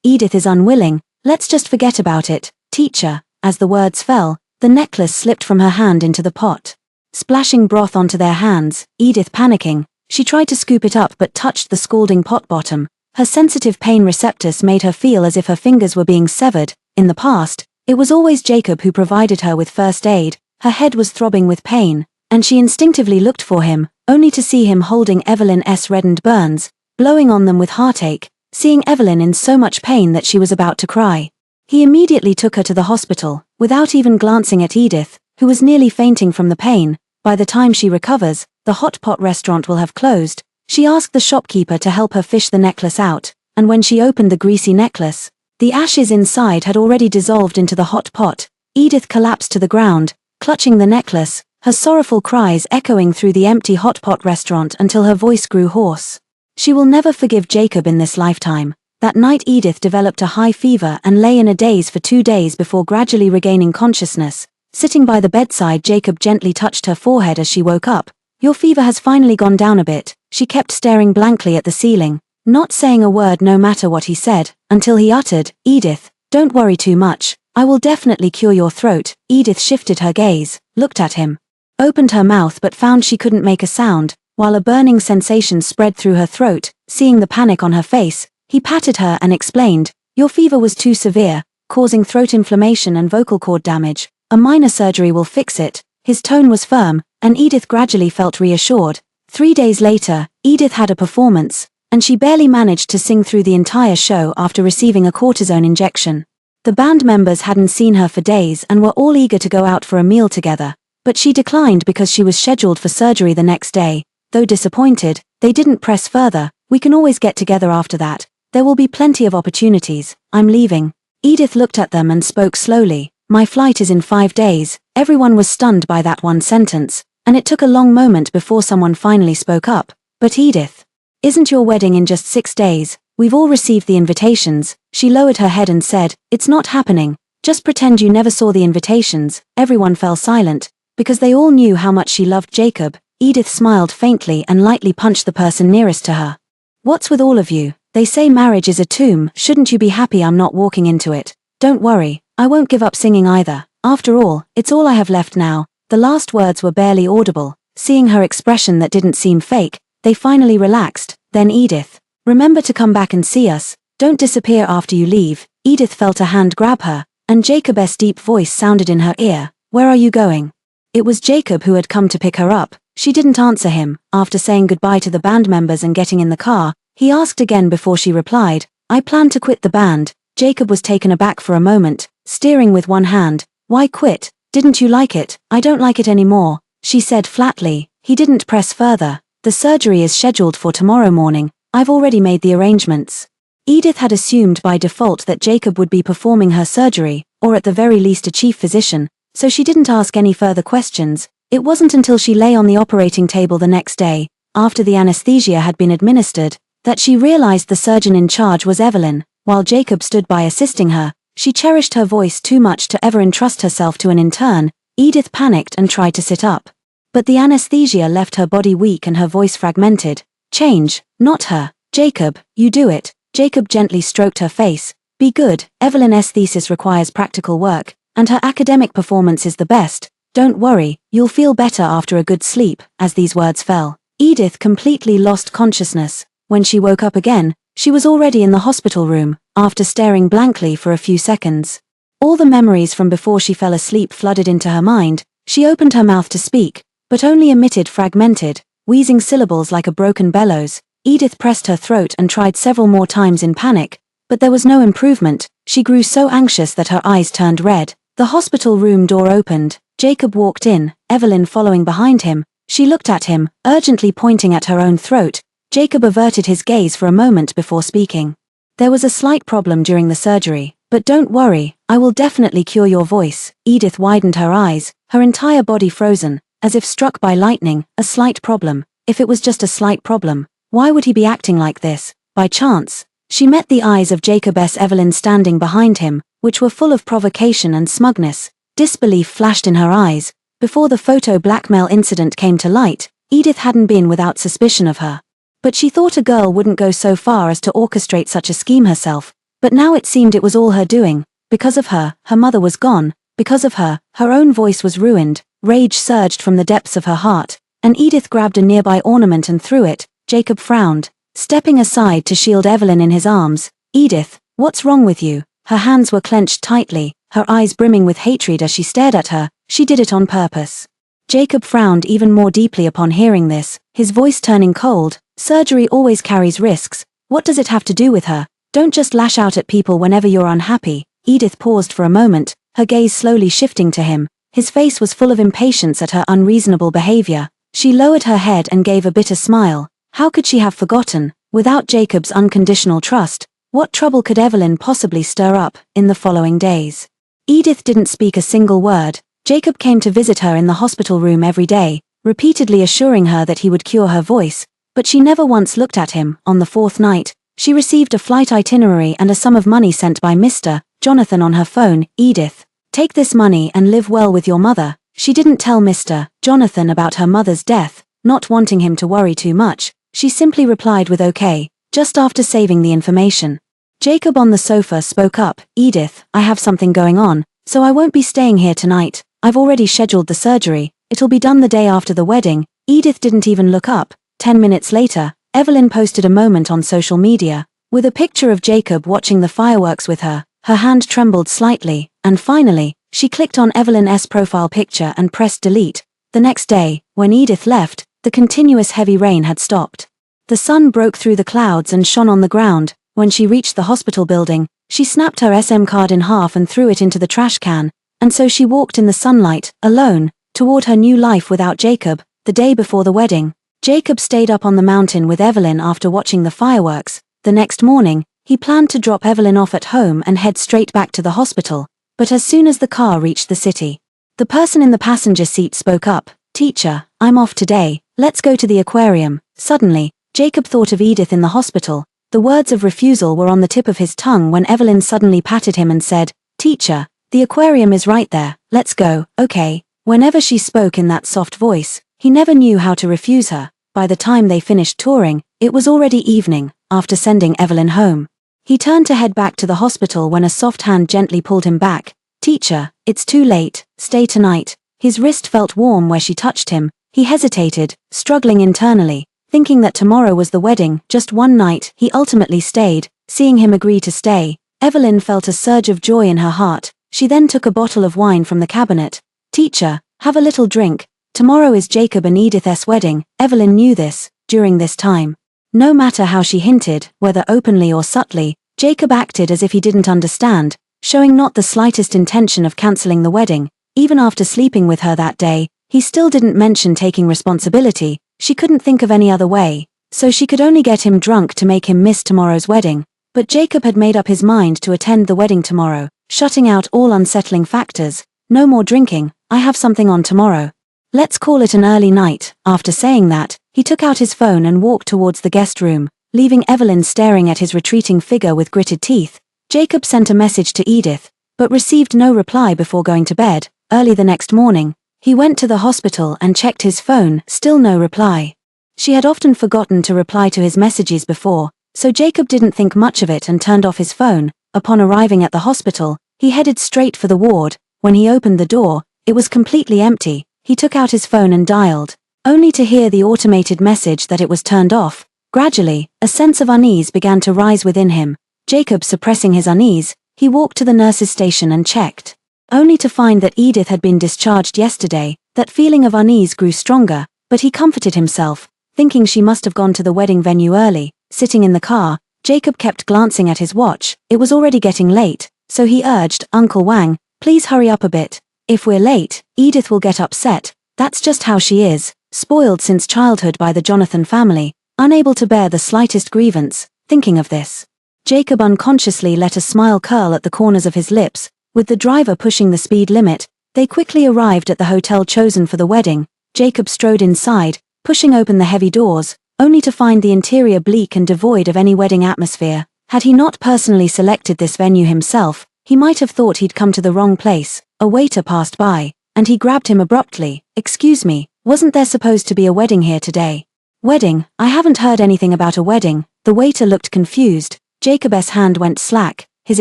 Edith is unwilling, let's just forget about it. Teacher. As the words fell, the necklace slipped from her hand into the pot, splashing broth onto their hands. Edith panicking, she tried to scoop it up but touched the scalding pot bottom. Her sensitive pain receptors made her feel as if her fingers were being severed. In the past, it was always Jacob who provided her with first aid. Her head was throbbing with pain, and she instinctively looked for him, only to see him holding Evelyn's reddened burns, blowing on them with heartache, seeing Evelyn in so much pain that she was about to cry. He immediately took her to the hospital, without even glancing at Edith, who was nearly fainting from the pain. By the time she recovers, the hot pot restaurant will have closed. She asked the shopkeeper to help her fish the necklace out, and when she opened the greasy necklace, the ashes inside had already dissolved into the hot pot. Edith collapsed to the ground, clutching the necklace, her sorrowful cries echoing through the empty hot pot restaurant until her voice grew hoarse. She will never forgive Jacob in this lifetime. That night Edith developed a high fever and lay in a daze for 2 days before gradually regaining consciousness. Sitting by the bedside, Jacob gently touched her forehead as she woke up. Your fever has finally gone down a bit. She kept staring blankly at the ceiling, not saying a word no matter what he said, until he uttered, Edith, don't worry too much. I will definitely cure your throat. Edith shifted her gaze, looked at him, opened her mouth but found she couldn't make a sound, while a burning sensation spread through her throat. Seeing the panic on her face, he patted her and explained, your fever was too severe, causing throat inflammation and vocal cord damage. A minor surgery will fix it. His tone was firm, and Edith gradually felt reassured. 3 days later, Edith had a performance, and she barely managed to sing through the entire show after receiving a cortisone injection. The band members hadn't seen her for days and were all eager to go out for a meal together, but she declined because she was scheduled for surgery the next day. Though disappointed, they didn't press further. "We can always get together after that. There will be plenty of opportunities. I'm leaving." Edith looked at them and spoke slowly. "My flight is in 5 days." Everyone was stunned by that one sentence, and it took a long moment before someone finally spoke up. "But Edith, isn't your wedding in just 6 days? We've all received the invitations." She lowered her head and said, "It's not happening. Just pretend you never saw the invitations." Everyone fell silent, because they all knew how much she loved Jacob. Edith smiled faintly and lightly punched the person nearest to her. "What's with all of you? They say marriage is a tomb. Shouldn't you be happy I'm not walking into it? Don't worry, I won't give up singing either. After all, it's all I have left now." The last words were barely audible. Seeing her expression that didn't seem fake, they finally relaxed. "Then Edith, remember to come back and see us. Don't disappear after you leave." Edith felt a hand grab her, and Jacob's deep voice sounded in her ear. "Where are you going?" It was Jacob who had come to pick her up. She didn't answer him. After saying goodbye to the band members and getting in the car, he asked again before she replied, "I plan to quit the band." Jacob was taken aback for a moment, steering with one hand. "Why quit? Didn't you like it?" "I don't like it anymore," she said flatly. He didn't press further. "The surgery is scheduled for tomorrow morning. I've already made the arrangements." Edith had assumed by default that Jacob would be performing her surgery, or at the very least a chief physician, so she didn't ask any further questions. It wasn't until she lay on the operating table the next day, after the anesthesia had been administered, that she realized the surgeon in charge was Evelyn. While Jacob stood by assisting her, she cherished her voice too much to ever entrust herself to an intern. Edith panicked and tried to sit up. But the anesthesia left her body weak and her voice fragmented. "Change, not her. Jacob, you do it." Jacob gently stroked her face. "Be good. Evelyn's thesis requires practical work, and her academic performance is the best. Don't worry, you'll feel better after a good sleep." As these words fell, Edith completely lost consciousness. When she woke up again, she was already in the hospital room, after staring blankly for a few seconds. All the memories from before she fell asleep flooded into her mind. She opened her mouth to speak, but only emitted fragmented, wheezing syllables like a broken bellows. Edith pressed her throat and tried several more times in panic, but there was no improvement. She grew so anxious that her eyes turned red. The hospital room door opened. Jacob walked in, Evelyn following behind him. She looked at him, urgently pointing at her own throat. Jacob averted his gaze for a moment before speaking. "There was a slight problem during the surgery, but don't worry, I will definitely cure your voice." Edith widened her eyes, her entire body frozen, as if struck by lightning. A slight problem. If it was just a slight problem, why would he be acting like this? By chance? She met the eyes of Jacob's Evelyn standing behind him, which were full of provocation and smugness. Disbelief flashed in her eyes. Before the photo blackmail incident came to light, Edith hadn't been without suspicion of her. But she thought a girl wouldn't go so far as to orchestrate such a scheme herself. But now it seemed it was all her doing. Because of her, her mother was gone. Because of her, her own voice was ruined. Rage surged from the depths of her heart, and Edith grabbed a nearby ornament and threw it. Jacob frowned, stepping aside to shield Evelyn in his arms. "Edith, what's wrong with you?" Her hands were clenched tightly, her eyes brimming with hatred as she stared at her. "She did it on purpose." Jacob frowned even more deeply upon hearing this, his voice turning cold. "Surgery always carries risks. What does it have to do with her? Don't just lash out at people whenever you're unhappy." Edith paused for a moment, her gaze slowly shifting to him. His face was full of impatience at her unreasonable behavior. She lowered her head and gave a bitter smile. How could she have forgotten? Without Jacob's unconditional trust, what trouble could Evelyn possibly stir up? In the following days, Edith didn't speak a single word. Jacob came to visit her in the hospital room every day, repeatedly assuring her that he would cure her voice, but she never once looked at him. On the 4th night, she received a flight itinerary and a sum of money sent by Mr. Jonathan on her phone. "Edith, take this money and live well with your mother." She didn't tell Mr. Jonathan about her mother's death, not wanting him to worry too much. She simply replied with "okay," just after saving the information. Jacob on the sofa spoke up. "Edith, I have something going on, so I won't be staying here tonight. I've already scheduled the surgery. It'll be done the day after the wedding." Edith didn't even look up. 10 minutes later, Evelyn posted a moment on social media, with a picture of Jacob watching the fireworks with her. Her hand trembled slightly, and finally, she clicked on Evelyn's profile picture and pressed delete. The next day, when Edith left, The continuous heavy rain had stopped. The sun broke through the clouds and shone on the ground. When she reached the hospital building, she snapped her SM card in half and threw it into the trash can, and so she walked in the sunlight, alone, toward her new life without Jacob. The day before the wedding, Jacob stayed up on the mountain with Evelyn after watching the fireworks. The next morning, he planned to drop Evelyn off at home and head straight back to the hospital, but as soon as the car reached the city, the person in the passenger seat spoke up. "Teacher, I'm off today, let's go to the aquarium." Suddenly, Jacob thought of Edith in the hospital. The words of refusal were on the tip of his tongue when Evelyn suddenly patted him and said, "Teacher, the aquarium is right there, let's go, okay." Whenever she spoke in that soft voice, he never knew how to refuse her. By the time they finished touring, it was already evening. After sending Evelyn home, he turned to head back to the hospital when a soft hand gently pulled him back. "Teacher, it's too late, stay tonight." His wrist felt warm where she touched him. He hesitated, struggling internally, thinking that tomorrow was the wedding. Just one night. He ultimately stayed. Seeing him agree to stay, Evelyn felt a surge of joy in her heart. She then took a bottle of wine from the cabinet. "Teacher, have a little drink. Tomorrow is Jacob and Edith's wedding." Evelyn knew this. During this time, no matter how she hinted, whether openly or subtly, Jacob acted as if he didn't understand, showing not the slightest intention of cancelling the wedding. Even after sleeping with her that day, he still didn't mention taking responsibility. She couldn't think of any other way, so she could only get him drunk to make him miss tomorrow's wedding. But Jacob had made up his mind to attend the wedding tomorrow, shutting out all unsettling factors. "No more drinking, I have something on tomorrow. Let's call it an early night." After saying that, he took out his phone and walked towards the guest room, leaving Evelyn staring at his retreating figure with gritted teeth. Jacob sent a message to Edith, but received no reply before going to bed. Early the next morning, he went to the hospital and checked his phone, still no reply. She had often forgotten to reply to his messages before, so Jacob didn't think much of it and turned off his phone. Upon arriving at the hospital, he headed straight for the ward. When he opened the door, it was completely empty. He took out his phone and dialed, only to hear the automated message that it was turned off. Gradually, a sense of unease began to rise within him. Jacob suppressing his unease, he walked to the nurse's station and checked, only to find that Edith had been discharged yesterday. That feeling of unease grew stronger, but he comforted himself, thinking she must have gone to the wedding venue early. Sitting in the car, Jacob kept glancing at his watch. It was already getting late, so he urged, "Uncle Wang, please hurry up a bit. If we're late, Edith will get upset. That's just how she is, spoiled since childhood by the Jonathan family, unable to bear the slightest grievance." Thinking of this, Jacob unconsciously let a smile curl at the corners of his lips. With the driver pushing the speed limit, they quickly arrived at the hotel chosen for the wedding. Jacob strode inside, pushing open the heavy doors, only to find the interior bleak and devoid of any wedding atmosphere. Had he not personally selected this venue himself, he might have thought he'd come to the wrong place. A waiter passed by, and he grabbed him abruptly. "Excuse me, wasn't there supposed to be a wedding here today?" "Wedding? I haven't heard anything about a wedding." The waiter looked confused. Jacob's hand went slack, his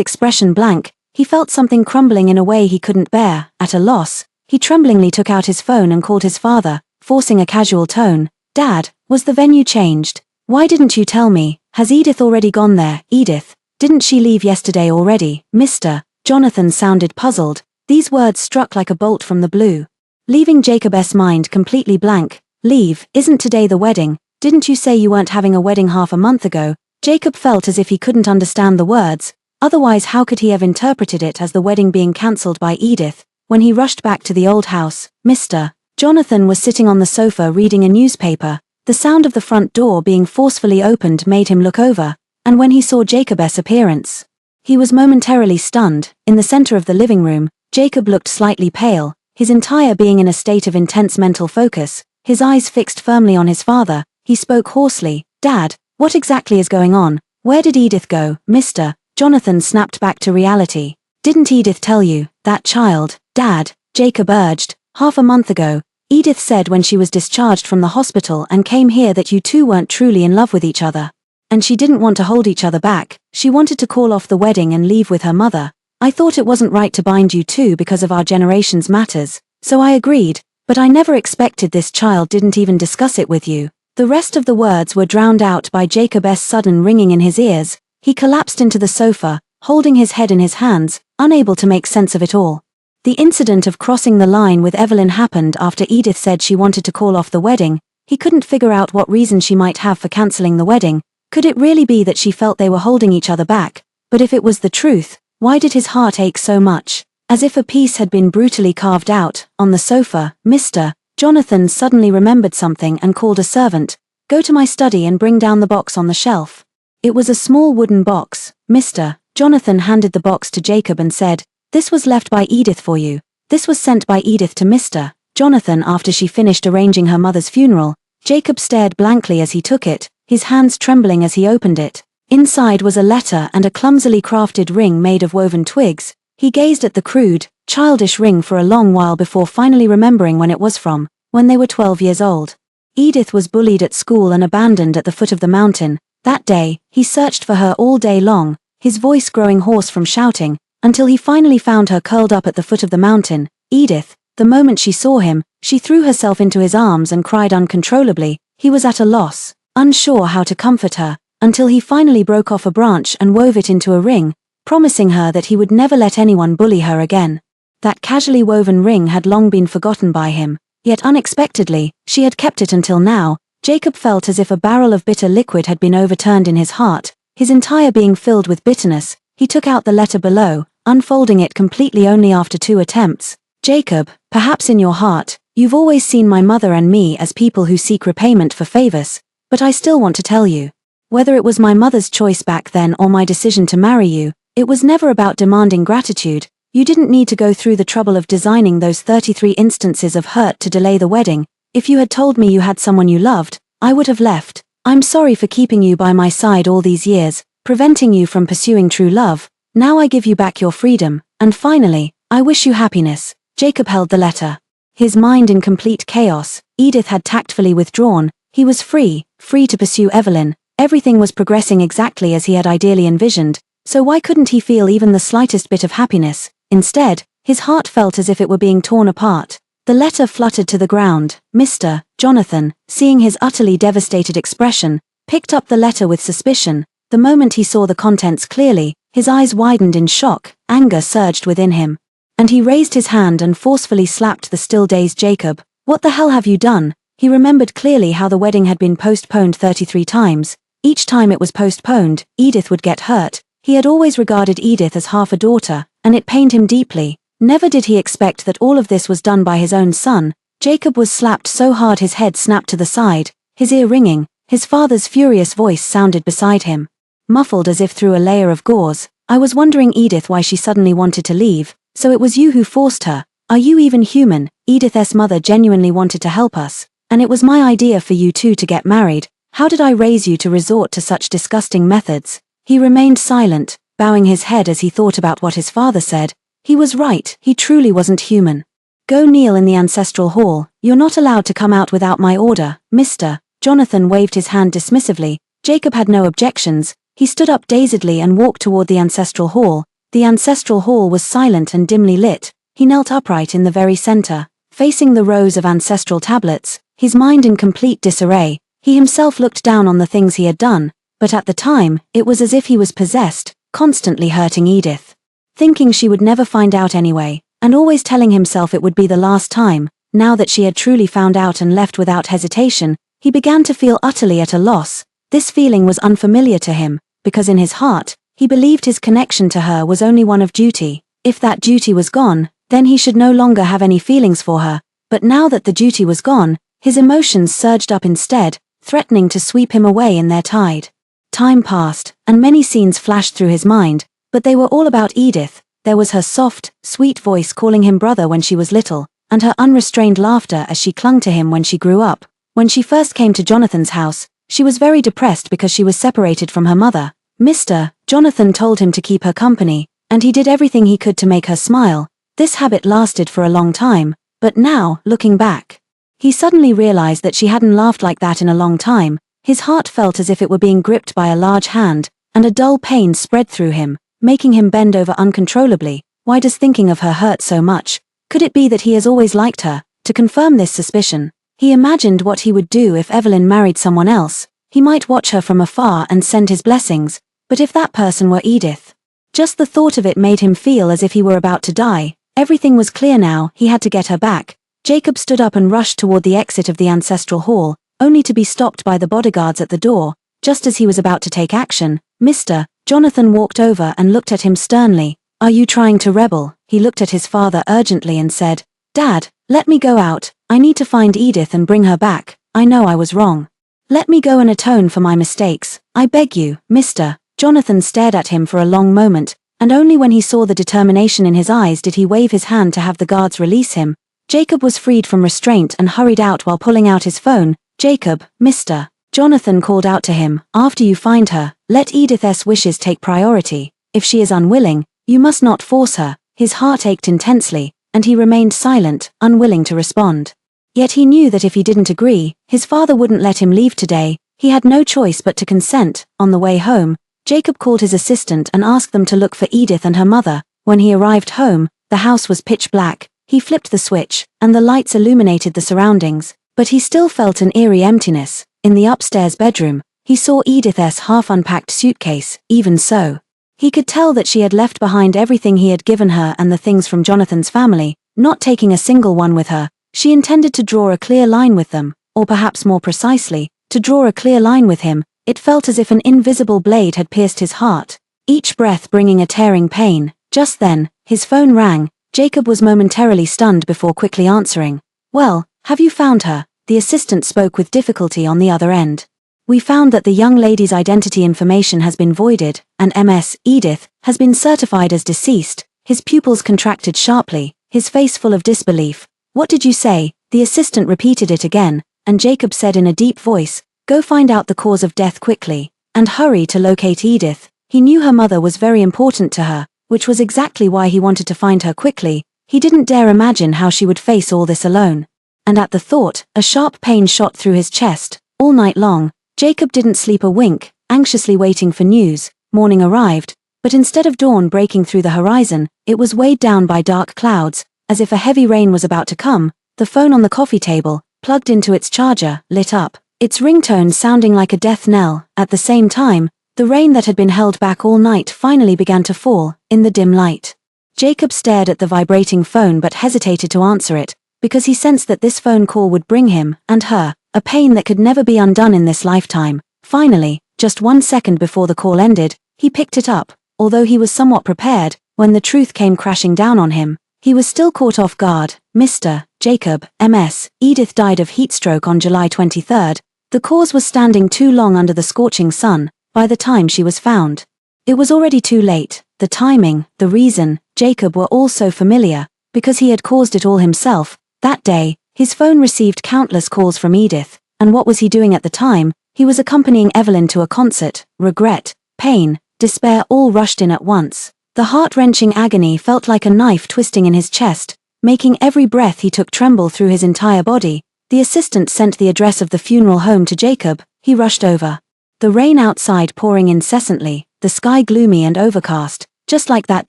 expression blank. He felt something crumbling in a way he couldn't bear. At a loss, he tremblingly took out his phone and called his father, forcing a casual tone. "Dad, was the venue changed? Why didn't you tell me? Has Edith already gone there?" "Edith? Didn't she leave yesterday already, Mr.?" Jonathan sounded puzzled. These words struck like a bolt from the blue, leaving Jacob's mind completely blank. "Leave? Isn't today the wedding? Didn't you say you weren't having a wedding half a month ago?" Jacob felt as if he couldn't understand the words. Otherwise, how could he have interpreted it as the wedding being cancelled by Edith? When he rushed back to the old house, Mr. Jonathan was sitting on the sofa reading a newspaper. The sound of the front door being forcefully opened made him look over, and when he saw Jacob's appearance, he was momentarily stunned. In the center of the living room, Jacob looked slightly pale, his entire being in a state of intense mental focus, his eyes fixed firmly on his father. He spoke hoarsely. "Dad, what exactly is going on? Where did Edith go, Mr.?" Jonathan snapped back to reality. "Didn't Edith tell you, that child?" "Dad," Jacob urged, "half a month ago, Edith said when she was discharged from the hospital and came here that you two weren't truly in love with each other. And she didn't want to hold each other back. She wanted to call off the wedding and leave with her mother. I thought it wasn't right to bind you two because of our generation's matters, so I agreed, but I never expected this child didn't even discuss it with you." The rest of the words were drowned out by Jacob's sudden ringing in his ears. He collapsed into the sofa, holding his head in his hands, unable to make sense of it all. The incident of crossing the line with Evelyn happened after Edith said she wanted to call off the wedding. He couldn't figure out what reason she might have for cancelling the wedding. Could it really be that she felt they were holding each other back? But if it was the truth, why did his heart ache so much? As if a piece had been brutally carved out, on the sofa, Mr. Jonathan suddenly remembered something and called a servant. "Go to my study and bring down the box on the shelf." It was a small wooden box. Mr. Jonathan handed the box to Jacob and said, "This was left by Edith for you." This was sent by Edith to Mr. Jonathan after she finished arranging her mother's funeral. Jacob stared blankly as he took it, his hands trembling as he opened it. Inside was a letter and a clumsily crafted ring made of woven twigs. He gazed at the crude, childish ring for a long while before finally remembering when it was from, when they were 12 years old. Edith was bullied at school and abandoned at the foot of the mountain. That day, he searched for her all day long, his voice growing hoarse from shouting, until he finally found her curled up at the foot of the mountain. Edith, the moment she saw him, she threw herself into his arms and cried uncontrollably. He was at a loss, unsure how to comfort her, until he finally broke off a branch and wove it into a ring, promising her that he would never let anyone bully her again. That casually woven ring had long been forgotten by him, yet unexpectedly, she had kept it until now. Jacob felt as if a barrel of bitter liquid had been overturned in his heart, his entire being filled with bitterness. He took out the letter below, unfolding it completely only after 2 attempts. "Jacob, perhaps in your heart, you've always seen my mother and me as people who seek repayment for favors, but I still want to tell you. Whether it was my mother's choice back then or my decision to marry you, it was never about demanding gratitude. You didn't need to go through the trouble of designing those 33 instances of hurt to delay the wedding. If you had told me you had someone you loved, I would have left. I'm sorry for keeping you by my side all these years, preventing you from pursuing true love. Now I give you back your freedom, and finally, I wish you happiness." Jacob held the letter, his mind in complete chaos. Edith had tactfully withdrawn. He was free to pursue Evelyn. Everything was progressing exactly as he had ideally envisioned, so why couldn't he feel even the slightest bit of happiness? Instead, his heart felt as if it were being torn apart. The letter fluttered to the ground. Mr. Jonathan, seeing his utterly devastated expression, picked up the letter with suspicion. The moment he saw the contents clearly, his eyes widened in shock, anger surged within him. And he raised his hand and forcefully slapped the still dazed Jacob. "What the hell have you done?" He remembered clearly how the wedding had been postponed 33 times. Each time it was postponed, Edith would get hurt. He had always regarded Edith as half a daughter, and it pained him deeply. Never did he expect that all of this was done by his own son. Jacob was slapped so hard his head snapped to the side, his ear ringing. His father's furious voice sounded beside him, muffled as if through a layer of gauze. "I was wondering, Edith, why she suddenly wanted to leave. So it was you who forced her. Are you even human? Edith's mother genuinely wanted to help us, and it was my idea for you two to get married. How did I raise you to resort to such disgusting methods?" He remained silent, bowing his head as he thought about what his father said. He was right, he truly wasn't human. "Go kneel in the ancestral hall. You're not allowed to come out without my order, Mr. Jonathan waved his hand dismissively. Jacob had no objections. He stood up dazedly and walked toward the ancestral hall. The ancestral hall was silent and dimly lit. He knelt upright in the very center, facing the rows of ancestral tablets, his mind in complete disarray. He himself looked down on the things he had done, but at the time, it was as if he was possessed, constantly hurting Edith, thinking she would never find out anyway, and always telling himself it would be the last time. Now that she had truly found out and left without hesitation, he began to feel utterly at a loss. This feeling was unfamiliar to him, because in his heart, he believed his connection to her was only one of duty. If that duty was gone, then he should no longer have any feelings for her. But now that the duty was gone, his emotions surged up instead, threatening to sweep him away in their tide. Time passed, and many scenes flashed through his mind, but they were all about Edith. There was her soft, sweet voice calling him brother when she was little, and her unrestrained laughter as she clung to him when she grew up. When she first came to Jonathan's house, she was very depressed because she was separated from her mother. Mr. Jonathan told him to keep her company, and he did everything he could to make her smile. This habit lasted for a long time, but now, looking back, he suddenly realized that she hadn't laughed like that in a long time. His heart felt as if it were being gripped by a large hand, and a dull pain spread through him, making him bend over uncontrollably. Why does thinking of her hurt so much? Could it be that he has always liked her? To confirm this suspicion, he imagined what he would do if Evelyn married someone else. He might watch her from afar and send his blessings, but if that person were Edith? Just the thought of it made him feel as if he were about to die. Everything was clear now, he had to get her back. Jacob stood up and rushed toward the exit of the ancestral hall. only to be stopped by the bodyguards at the door. Just as he was about to take action, Mr. Jonathan walked over and looked at him sternly. "Are you trying to rebel?" He looked at his father urgently and said, "Dad, let me go out. I need to find Edith and bring her back. I know I was wrong. Let me go and atone for my mistakes. I beg you, Mr. Jonathan stared at him for a long moment, and only when he saw the determination in his eyes did he wave his hand to have the guards release him. Jacob was freed from restraint and hurried out while pulling out his phone. "Jacob, Mr. Jonathan called out to him, "After you find her, let Edith's wishes take priority. If she is unwilling, you must not force her." His heart ached intensely, and he remained silent, unwilling to respond. Yet he knew that if he didn't agree, his father wouldn't let him leave today. He had no choice but to consent. On the way home, Jacob called his assistant and asked them to look for Edith and her mother. When he arrived home, the house was pitch black. He flipped the switch, and the lights illuminated the surroundings, but he still felt an eerie emptiness. In the upstairs bedroom, he saw Edith's half-unpacked suitcase. Even so, he could tell that she had left behind everything he had given her and the things from Jonathan's family, not taking a single one with her. She intended to draw a clear line with them, or perhaps more precisely, to draw a clear line with him. It felt as if an invisible blade had pierced his heart, each breath bringing a tearing pain. Just then, his phone rang. Jacob was momentarily stunned before quickly answering. "Well, have you found her?" The assistant spoke with difficulty on the other end. "We found that the young lady's identity information has been voided, and Ms. Edith has been certified as deceased." His pupils contracted sharply, his face full of disbelief. "What did you say?" The assistant repeated it again, and Jacob said in a deep voice, "Go find out the cause of death quickly, and hurry to locate Edith." He knew her mother was very important to her, which was exactly why he wanted to find her quickly. He didn't dare imagine how she would face all this alone. And at the thought, a sharp pain shot through his chest. All night long, Jacob didn't sleep a wink, anxiously waiting for news. Morning arrived, but instead of dawn breaking through the horizon, it was weighed down by dark clouds, as if a heavy rain was about to come. The phone on the coffee table, plugged into its charger, lit up, its ringtone sounding like a death knell. At the same time, the rain that had been held back all night finally began to fall, in the dim light. Jacob stared at the vibrating phone but hesitated to answer it, because he sensed that this phone call would bring him, and her, a pain that could never be undone in this lifetime. Finally, just 1 second before the call ended, he picked it up. Although he was somewhat prepared, when the truth came crashing down on him, he was still caught off guard. "Mr. Jacob, Ms. Edith died of heatstroke on July 23rd. The cause was standing too long under the scorching sun. By the time she was found, it was already too late. The timing, the reason, Jacob were all so familiar, because he had caused it all himself. That day, his phone received countless calls from Edith, and what was he doing at the time? He was accompanying Evelyn to a concert. Regret, pain, despair all rushed in at once. The heart-wrenching agony felt like a knife twisting in his chest, making every breath he took tremble through his entire body. The assistant sent the address of the funeral home to Jacob. He rushed over. The rain outside pouring incessantly, the sky gloomy and overcast. Just like that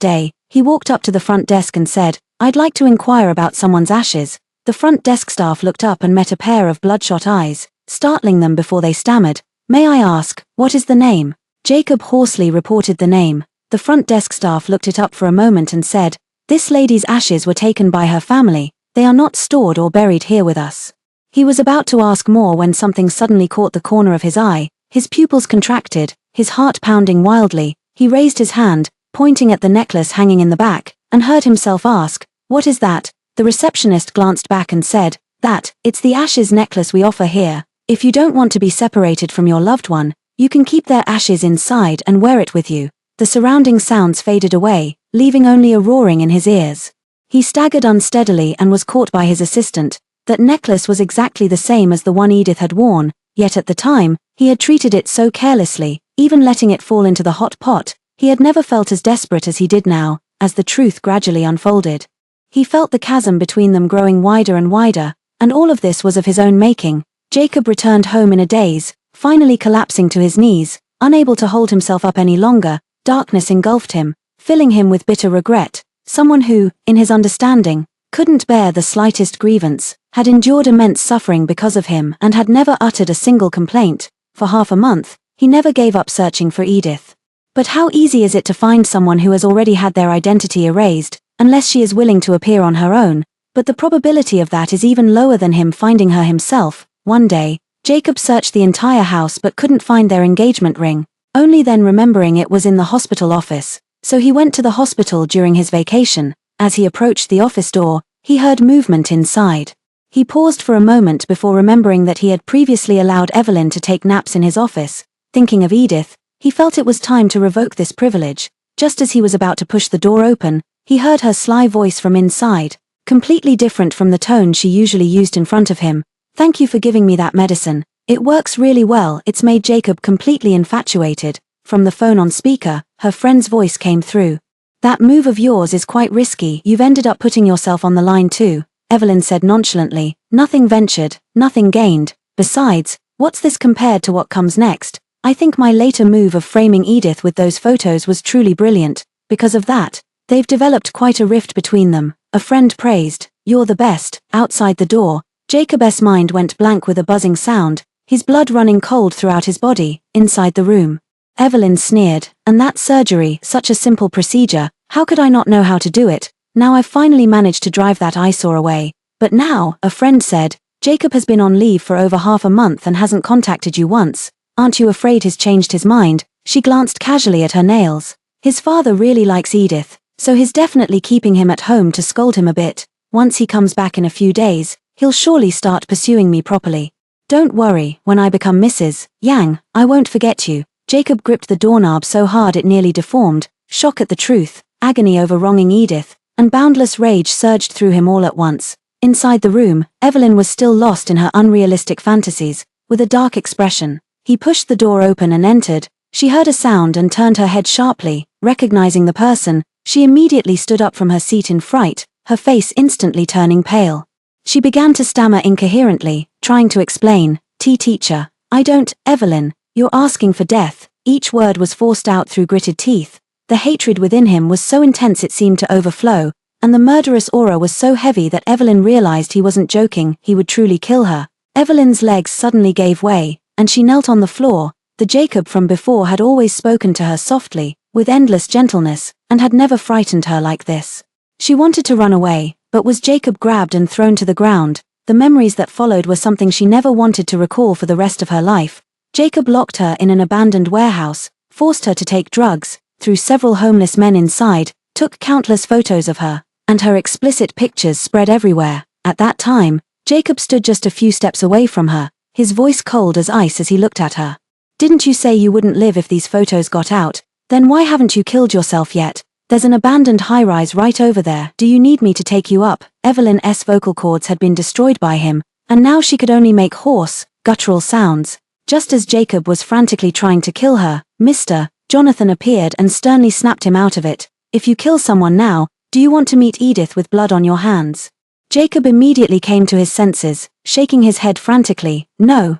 day, he walked up to the front desk and said, "I'd like to inquire about someone's ashes." The front desk staff looked up and met a pair of bloodshot eyes, startling them before they stammered, "May I ask, what is the name?" Jacob hoarsely reported the name. The front desk staff looked it up for a moment and said, "This lady's ashes were taken by her family. They are not stored or buried here with us." He was about to ask more when something suddenly caught the corner of his eye. His pupils contracted, his heart pounding wildly. He raised his hand, pointing at the necklace hanging in the back, and heard himself ask, "What is that?" The receptionist glanced back and said, It's the ashes necklace we offer here. If you don't want to be separated from your loved one, you can keep their ashes inside and wear it with you." The surrounding sounds faded away, leaving only a roaring in his ears. He staggered unsteadily and was caught by his assistant. That necklace was exactly the same as the one Edith had worn, yet at the time, he had treated it so carelessly, even letting it fall into the hot pot. He had never felt as desperate as he did now, as the truth gradually unfolded. He felt the chasm between them growing wider and wider, and all of this was of his own making. Jacob returned home in a daze, finally collapsing to his knees, unable to hold himself up any longer. Darkness engulfed him, filling him with bitter regret. Someone who, in his understanding, couldn't bear the slightest grievance, had endured immense suffering because of him and had never uttered a single complaint. For half a month, he never gave up searching for Edith. But how easy is it to find someone who has already had their identity erased, unless she is willing to appear on her own? But the probability of that is even lower than him finding her himself. One day, Jacob searched the entire house but couldn't find their engagement ring, only then remembering it was in the hospital office. So he went to the hospital during his vacation. As he approached the office door, he heard movement inside. He paused for a moment before remembering that he had previously allowed Evelyn to take naps in his office. Thinking of Edith, he felt it was time to revoke this privilege. Just as he was about to push the door open, he heard her sly voice from inside, completely different from the tone she usually used in front of him. "Thank you for giving me that medicine. It works really well." It's made Jacob completely infatuated. From the phone on speaker, her friend's voice came through. "That move of yours is quite risky. You've ended up putting yourself on the line too," Evelyn said nonchalantly. "Nothing ventured, nothing gained. Besides, what's this compared to what comes next? I think my later move of framing Edith with those photos was truly brilliant. Because of that, they've developed quite a rift between them," a friend praised. "You're the best." Outside the door, Jacob's mind went blank with a buzzing sound, his blood running cold throughout his body. Inside the room, Evelyn sneered, "And that surgery, such a simple procedure, how could I not know how to do it? Now I've finally managed to drive that eyesore away." "But now," a friend said, "Jacob has been on leave for over half a month and hasn't contacted you once. Aren't you afraid he's changed his mind?" She glanced casually at her nails. "His father really likes Edith, so he's definitely keeping him at home to scold him a bit. Once he comes back in a few days, he'll surely start pursuing me properly. Don't worry, when I become Mrs. Yang, I won't forget you." Jacob gripped the doorknob so hard it nearly deformed. Shock at the truth, agony over wronging Edith, and boundless rage surged through him all at once. Inside the room, Evelyn was still lost in her unrealistic fantasies, with a dark expression. He pushed the door open and entered. She heard a sound and turned her head sharply. Recognizing the person, she immediately stood up from her seat in fright, her face instantly turning pale. She began to stammer incoherently, trying to explain. Teacher, I don't." "Evelyn, you're asking for death." Each word was forced out through gritted teeth. The hatred within him was so intense it seemed to overflow, and the murderous aura was so heavy that Evelyn realized he wasn't joking, he would truly kill her. Evelyn's legs suddenly gave way, and she knelt on the floor. The Jacob from before had always spoken to her softly, with endless gentleness, and had never frightened her like this. She wanted to run away, but was Jacob grabbed and thrown to the ground. The memories that followed were something she never wanted to recall for the rest of her life. Jacob locked her in an abandoned warehouse, forced her to take drugs, threw several homeless men inside, took countless photos of her, and her explicit pictures spread everywhere. At that time, Jacob stood just a few steps away from her, his voice cold as ice as he looked at her. "Didn't you say you wouldn't live if these photos got out? Then why haven't you killed yourself yet? There's an abandoned high-rise right over there. Do you need me to take you up?" Evelyn's vocal cords had been destroyed by him, and now she could only make hoarse, guttural sounds. Just as Jacob was frantically trying to kill her, Mr. Jonathan appeared and sternly snapped him out of it. "If you kill someone now, do you want to meet Edith with blood on your hands?" Jacob immediately came to his senses, shaking his head frantically. No,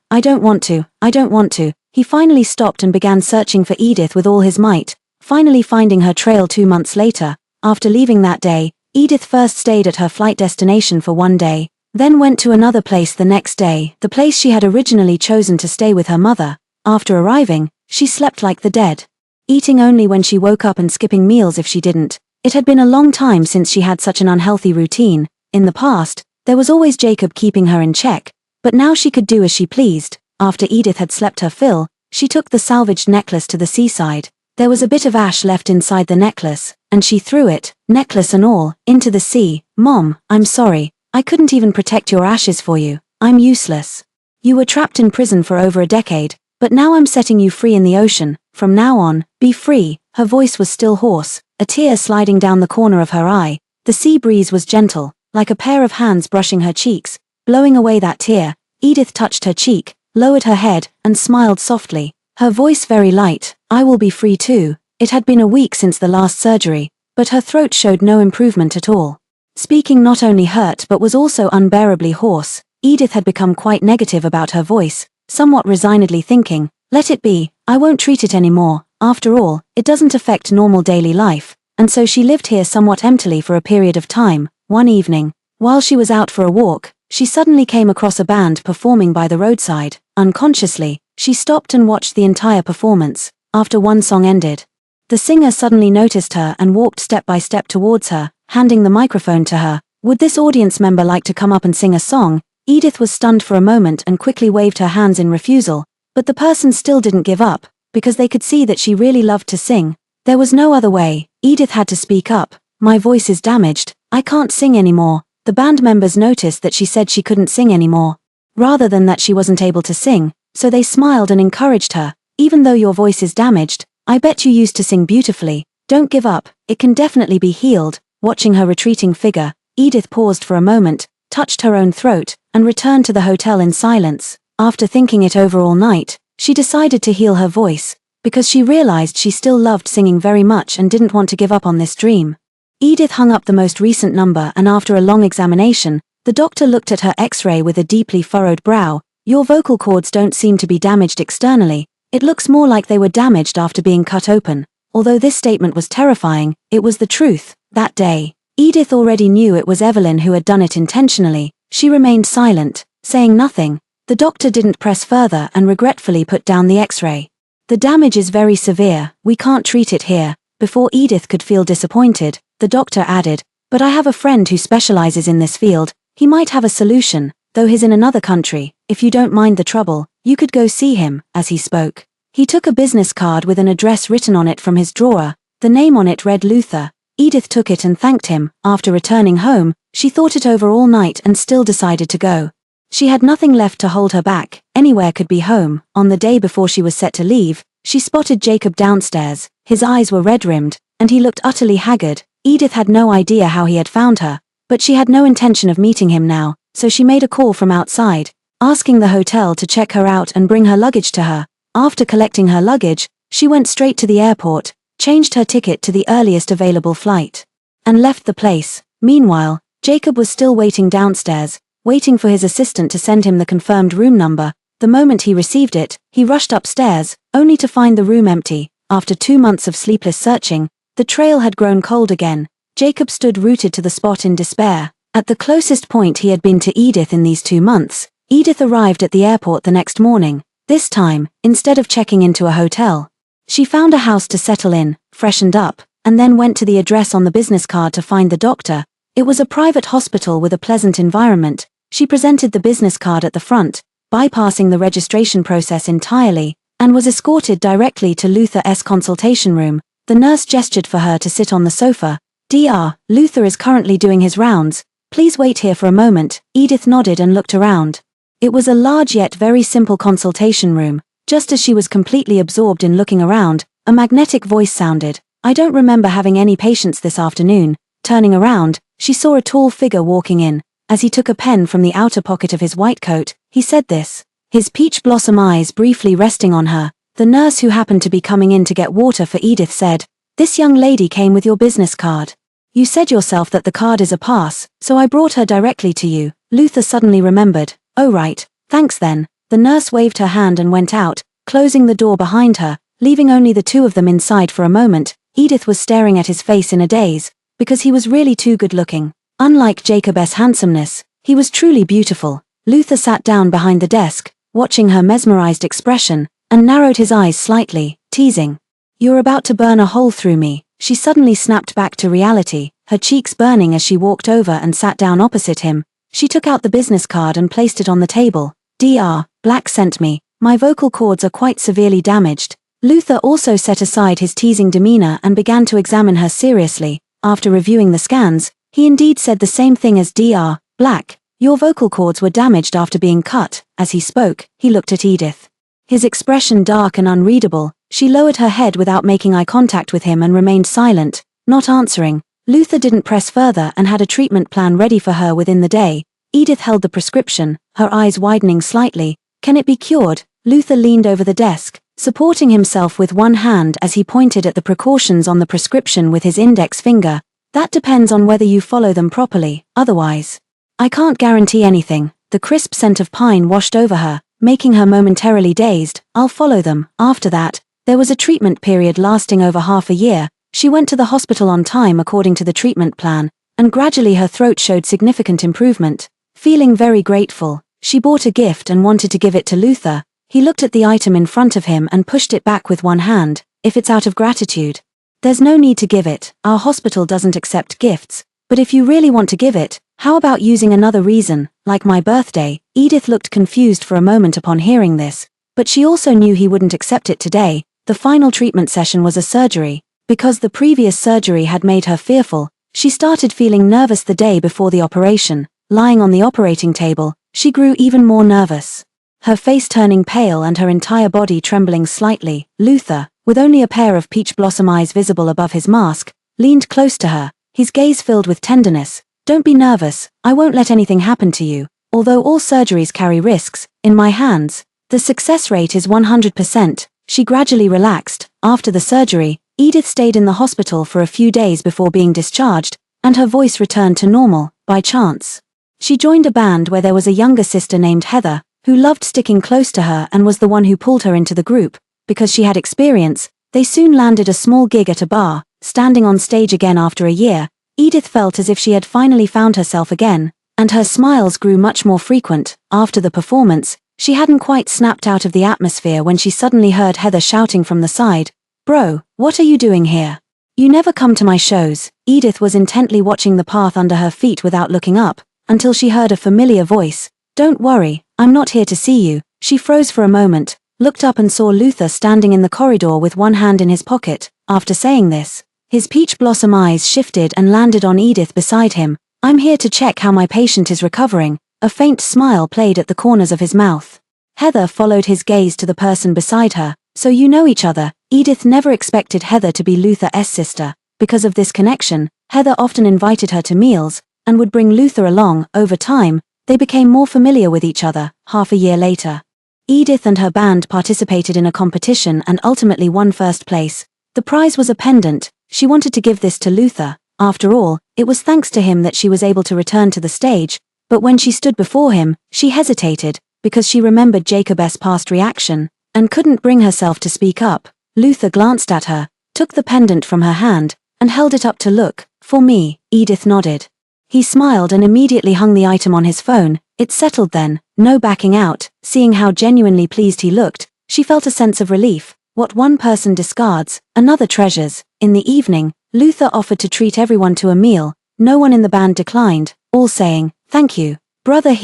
I don't want to. He finally stopped and began searching for Edith with all his might, finally finding her trail 2 months later. After leaving that day, Edith first stayed at her flight destination for 1 day, then went to another place the next day, the place she had originally chosen to stay with her mother. After arriving, she slept like the dead, eating only when she woke up and skipping meals if she didn't. It had been a long time since she had such an unhealthy routine. In the past, there was always Jacob keeping her in check, but now she could do as she pleased. After Edith had slept her fill, she took the salvaged necklace to the seaside. There was a bit of ash left inside the necklace, and she threw it, necklace and all, into the sea. "Mom, I'm sorry. I couldn't even protect your ashes for you. I'm useless. You were trapped in prison for over a decade, but now I'm setting you free in the ocean. From now on, be free." Her voice was still hoarse, a tear sliding down the corner of her eye. The sea breeze was gentle, like a pair of hands brushing her cheeks, blowing away that tear. Edith touched her cheek, lowered her head, and smiled softly, her voice very light. "I will be free too." It had been a week since the last surgery, but her throat showed no improvement at all. Speaking not only hurt but was also unbearably hoarse. Edith had become quite negative about her voice, somewhat resignedly thinking, "Let it be, I won't treat it anymore. After all, it doesn't affect normal daily life." And so she lived here somewhat emptily for a period of time. One evening, while she was out for a walk, she suddenly came across a band performing by the roadside. Unconsciously, she stopped and watched the entire performance. After one song ended, the singer suddenly noticed her and walked step by step towards her, handing the microphone to her. "Would this audience member like to come up and sing a song?" Edith was stunned for a moment and quickly waved her hands in refusal, but the person still didn't give up, because they could see that she really loved to sing. There was no other way. Edith had to speak up. My voice is damaged. I can't sing anymore. The band members noticed that she said she couldn't sing anymore, rather than that she wasn't able to sing, so they smiled and encouraged her. Even though your voice is damaged, I bet you used to sing beautifully. Don't give up, it can definitely be healed. Watching her retreating figure, Edith paused for a moment, touched her own throat, and returned to the hotel in silence. After thinking it over all night, she decided to heal her voice, because she realized she still loved singing very much and didn't want to give up on this dream. Edith hung up the most recent number, and after a long examination, the doctor looked at her X-ray with a deeply furrowed brow. Your vocal cords don't seem to be damaged externally. It looks more like they were damaged after being cut open. Although this statement was terrifying, it was the truth. That day, Edith already knew it was Evelyn who had done it intentionally. She remained silent, saying nothing. The doctor didn't press further and regretfully put down the X-ray. The damage is very severe, we can't treat it here. Before Edith could feel disappointed, the doctor added, but I have a friend who specializes in this field. He might have a solution, though he's in another country. If you don't mind the trouble, you could go see him. As he spoke, he took a business card with an address written on it from his drawer. The name on it read Luther. Edith took it and thanked him. After returning home, she thought it over all night and still decided to go. She had nothing left to hold her back. Anywhere could be home. On the day before she was set to leave, she spotted Jacob downstairs. His eyes were red-rimmed, and he looked utterly haggard. Edith had no idea how he had found her, but she had no intention of meeting him now, so she made a call from outside, asking the hotel to check her out and bring her luggage to her. After collecting her luggage, she went straight to the airport, changed her ticket to the earliest available flight, and left the place. Meanwhile, Jacob was still waiting downstairs, waiting for his assistant to send him the confirmed room number. The moment he received it, he rushed upstairs, only to find the room empty. After 2 months of sleepless searching, the trail had grown cold again. Jacob stood rooted to the spot in despair. At the closest point he had been to Edith in these 2 months, Edith arrived at the airport the next morning. This time, instead of checking into a hotel, she found a house to settle in, freshened up, and then went to the address on the business card to find the doctor. It was a private hospital with a pleasant environment. She presented the business card at the front, bypassing the registration process entirely, and was escorted directly to Luther's consultation room. The nurse gestured for her to sit on the sofa. Dr. Luther is currently doing his rounds. Please wait here for a moment. Edith nodded and looked around. It was a large yet very simple consultation room. Just as she was completely absorbed in looking around, a magnetic voice sounded. I don't remember having any patients this afternoon. Turning around, she saw a tall figure walking in. As he took a pen from the outer pocket of his white coat, he said this, his peach blossom eyes briefly resting on her. The nurse who happened to be coming in to get water for Edith said, "This young lady came with your business card. You said yourself that the card is a pass, so I brought her directly to you." Luther suddenly remembered. "Oh right, thanks then." The nurse waved her hand and went out, closing the door behind her, leaving only the two of them inside for a moment. Edith was staring at his face in a daze, because he was really too good-looking. Unlike Jacob's handsomeness, he was truly beautiful. Luther sat down behind the desk, watching her mesmerized expression, and narrowed his eyes slightly, teasing. "You're about to burn a hole through me." She suddenly snapped back to reality, her cheeks burning as she walked over and sat down opposite him. She took out the business card and placed it on the table. "Dr. Black sent me. My vocal cords are quite severely damaged." Luther also set aside his teasing demeanor and began to examine her seriously. After reviewing the scans, he indeed said the same thing as Dr. Black. "Your vocal cords were damaged after being cut." As he spoke, he looked at Edith, his expression dark and unreadable. She lowered her head without making eye contact with him and remained silent, not answering. Luther didn't press further and had a treatment plan ready for her within the day. Edith held the prescription, her eyes widening slightly. "Can it be cured?" Luther leaned over the desk, supporting himself with one hand as he pointed at the precautions on the prescription with his index finger. "That depends on whether you follow them properly, otherwise. I can't guarantee anything." The crisp scent of pine washed over her, making her momentarily dazed. "I'll follow them." After that, there was a treatment period lasting over half a year. She went to the hospital on time according to the treatment plan, and gradually her throat showed significant improvement. Feeling very grateful, she bought a gift and wanted to give it to Luther. He looked at the item in front of him and pushed it back with one hand. "If it's out of gratitude, there's no need to give it. Our hospital doesn't accept gifts. But if you really want to give it, how about using another reason, like my birthday." Edith looked confused for a moment upon hearing this, but she also knew he wouldn't accept it today. The final treatment session was a surgery. Because the previous surgery had made her fearful, she started feeling nervous the day before the operation. Lying on the operating table, she grew even more nervous. Her face turning pale and her entire body trembling slightly. Luther, with only a pair of peach blossom eyes visible above his mask, leaned close to her, his gaze filled with tenderness. "Don't be nervous, I won't let anything happen to you. Although all surgeries carry risks, in my hands, the success rate is 100%. She gradually relaxed. After the surgery, Edith stayed in the hospital for a few days before being discharged, and her voice returned to normal, by chance. She joined a band where there was a younger sister named Heather, who loved sticking close to her and was the one who pulled her into the group. Because she had experience, they soon landed a small gig at a bar. Standing on stage again after a year, Edith felt as if she had finally found herself again, and her smiles grew much more frequent. After the performance, she hadn't quite snapped out of the atmosphere when she suddenly heard Heather shouting from the side, "Bro, what are you doing here? You never come to my shows." Edith was intently watching the path under her feet without looking up, until she heard a familiar voice. "Don't worry, I'm not here to see you." She froze for a moment, looked up and saw Luther standing in the corridor with one hand in his pocket. After saying this, his peach blossom eyes shifted and landed on Edith beside him. "I'm here to check how my patient is recovering." A faint smile played at the corners of his mouth. Heather followed his gaze to the person beside her. "So you know each other?" Edith never expected Heather to be Luther's sister. Because of this connection, Heather often invited her to meals, and would bring Luther along. Over time, they became more familiar with each other. Half a year later, Edith and her band participated in a competition and ultimately won first place. The prize was a pendant. She wanted to give this to Luther. After all, it was thanks to him that she was able to return to the stage, but when she stood before him, she hesitated, because she remembered Jacob's past reaction, and couldn't bring herself to speak up. Luther glanced at her, took the pendant from her hand, and held it up to look. "For me," Edith nodded. He smiled and immediately hung the item on his phone. It settled then, no backing out. Seeing how genuinely pleased he looked, she felt a sense of relief. What one person discards, another treasures. In the evening, Luther offered to treat everyone to a meal. No one in the band declined, all saying, "Thank you, brother."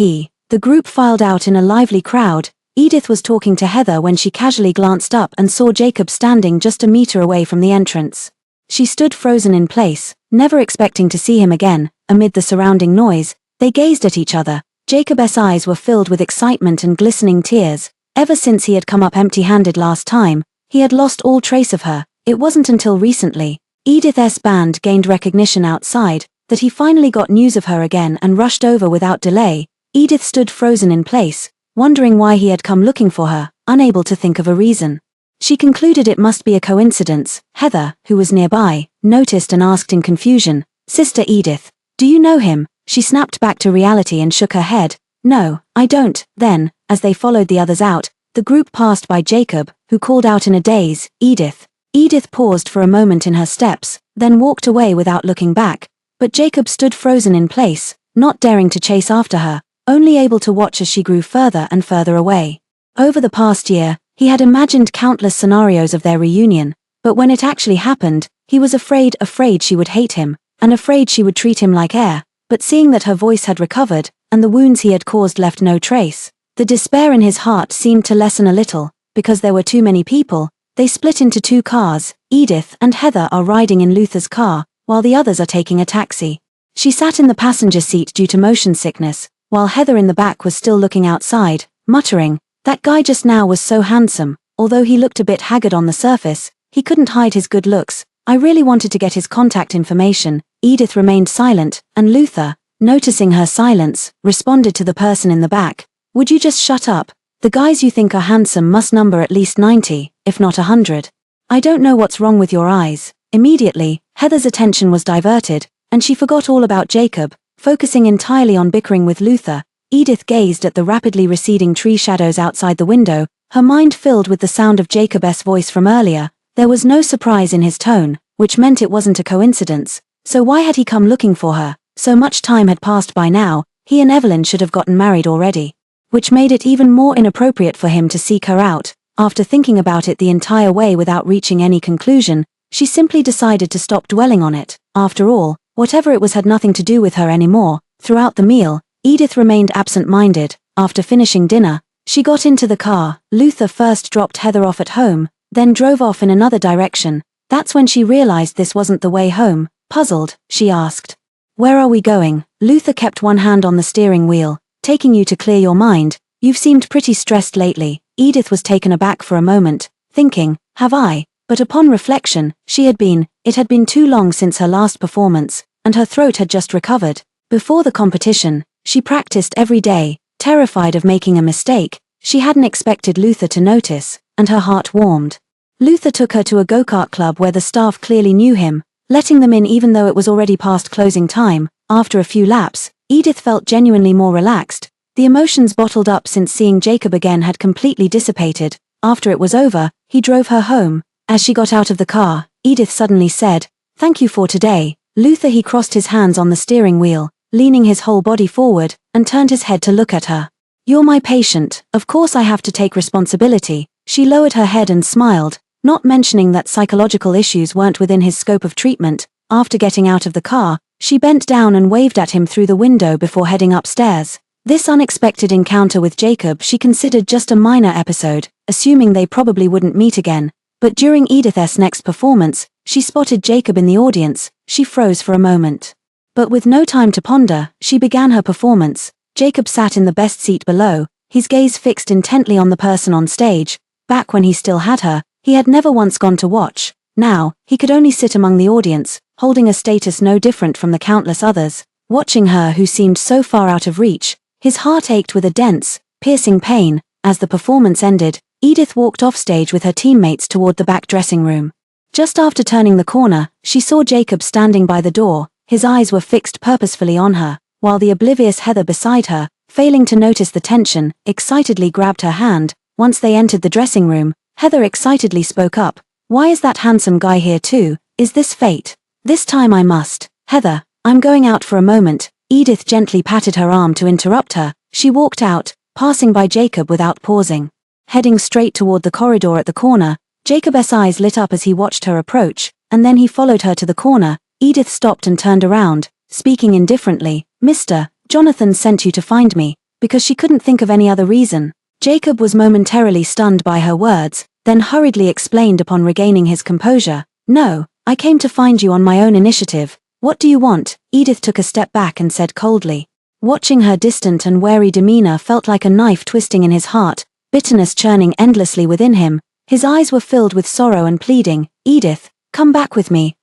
The group filed out in a lively crowd. Edith was talking to Heather when she casually glanced up and saw Jacob standing just a meter away from the entrance. She stood frozen in place, never expecting to see him again. Amid the surrounding noise, they gazed at each other. Jacob's eyes were filled with excitement and glistening tears. Ever since he had come up empty-handed last time, he had lost all trace of her. It wasn't until recently, Edith's band gained recognition outside, that he finally got news of her again and rushed over without delay. Edith stood frozen in place, wondering why he had come looking for her, unable to think of a reason. She concluded it must be a coincidence. Heather, who was nearby, noticed and asked in confusion, "Sister Edith, do you know him?" She snapped back to reality and shook her head. "No, I don't." Then, as they followed the others out, the group passed by Jacob, who called out in a daze, "Edith." Edith paused for a moment in her steps, then walked away without looking back. But Jacob stood frozen in place, not daring to chase after her, only able to watch as she grew further and further away. Over the past year, he had imagined countless scenarios of their reunion, but when it actually happened, he was afraid she would hate him, and afraid she would treat him like air. But seeing that her voice had recovered, and the wounds he had caused left no trace, the despair in his heart seemed to lessen a little. Because there were too many people, they split into two cars. Edith and Heather are riding in Luther's car, while the others are taking a taxi. She sat in the passenger seat due to motion sickness, while Heather in the back was still looking outside, muttering, "That guy just now was so handsome." Although he looked a bit haggard on the surface, he couldn't hide his good looks. "I really wanted to get his contact information." Edith remained silent, and Luther, noticing her silence, responded to the person in the back, "Would you just shut up? The guys you think are handsome must number at least 90, if not 100. I don't know what's wrong with your eyes." Immediately, Heather's attention was diverted, and she forgot all about Jacob, focusing entirely on bickering with Luther. Edith gazed at the rapidly receding tree shadows outside the window, her mind filled with the sound of Jacob's voice from earlier. There was no surprise in his tone, which meant it wasn't a coincidence. So why had he come looking for her? So much time had passed by now, he and Evelyn should have gotten married already. Which made it even more inappropriate for him to seek her out. After thinking about it the entire way without reaching any conclusion, she simply decided to stop dwelling on it. After all, whatever it was had nothing to do with her anymore. Throughout the meal, Edith remained absent-minded. After finishing dinner, she got into the car. Luther first dropped Heather off at home, then drove off in another direction. That's when she realized this wasn't the way home. Puzzled, she asked, "Where are we going?" Luther kept one hand on the steering wheel. "Taking you to clear your mind. You've seemed pretty stressed lately." Edith was taken aback for a moment, thinking, have I? But upon reflection, it had been too long since her last performance, and her throat had just recovered. Before the competition, she practiced every day, terrified of making a mistake. She hadn't expected Luther to notice, and her heart warmed. Luther took her to a go-kart club where the staff clearly knew him, letting them in even though it was already past closing time. After a few laps, Edith felt genuinely more relaxed. The emotions bottled up since seeing Jacob again had completely dissipated. After it was over, he drove her home. As she got out of the car, Edith suddenly said, "Thank you for today." Luther he crossed his hands on the steering wheel, leaning his whole body forward, and turned his head to look at her. "You're my patient, of course I have to take responsibility." She lowered her head and smiled, not mentioning that psychological issues weren't within his scope of treatment. After getting out of the car, she bent down and waved at him through the window before heading upstairs. This unexpected encounter with Jacob she considered just a minor episode, assuming they probably wouldn't meet again. But during Edith's next performance, she spotted Jacob in the audience. She froze for a moment. But with no time to ponder, she began her performance. Jacob sat in the best seat below, his gaze fixed intently on the person on stage. Back when he still had her, he had never once gone to watch. Now, he could only sit among the audience, holding a status no different from the countless others. Watching her who seemed so far out of reach, his heart ached with a dense, piercing pain. As the performance ended, Edith walked offstage with her teammates toward the back dressing room. Just after turning the corner, she saw Jacob standing by the door. His eyes were fixed purposefully on her, while the oblivious Heather beside her, failing to notice the tension, excitedly grabbed her hand. Once they entered the dressing room, Heather excitedly spoke up. "Why is that handsome guy here too? Is this fate? This time I must." "Heather, I'm going out for a moment." Edith gently patted her arm to interrupt her. She walked out, passing by Jacob without pausing. Heading straight toward the corridor at the corner, Jacob's eyes lit up as he watched her approach, and then he followed her to the corner. Edith stopped and turned around, speaking indifferently. "Mr. Jonathan sent you to find me," because she couldn't think of any other reason. Jacob was momentarily stunned by her words, then hurriedly explained upon regaining his composure. "No, I came to find you on my own initiative. What do you want?" Edith took a step back and said coldly. Watching her distant and wary demeanor felt like a knife twisting in his heart, bitterness churning endlessly within him. His eyes were filled with sorrow and pleading. "Edith, come back with me."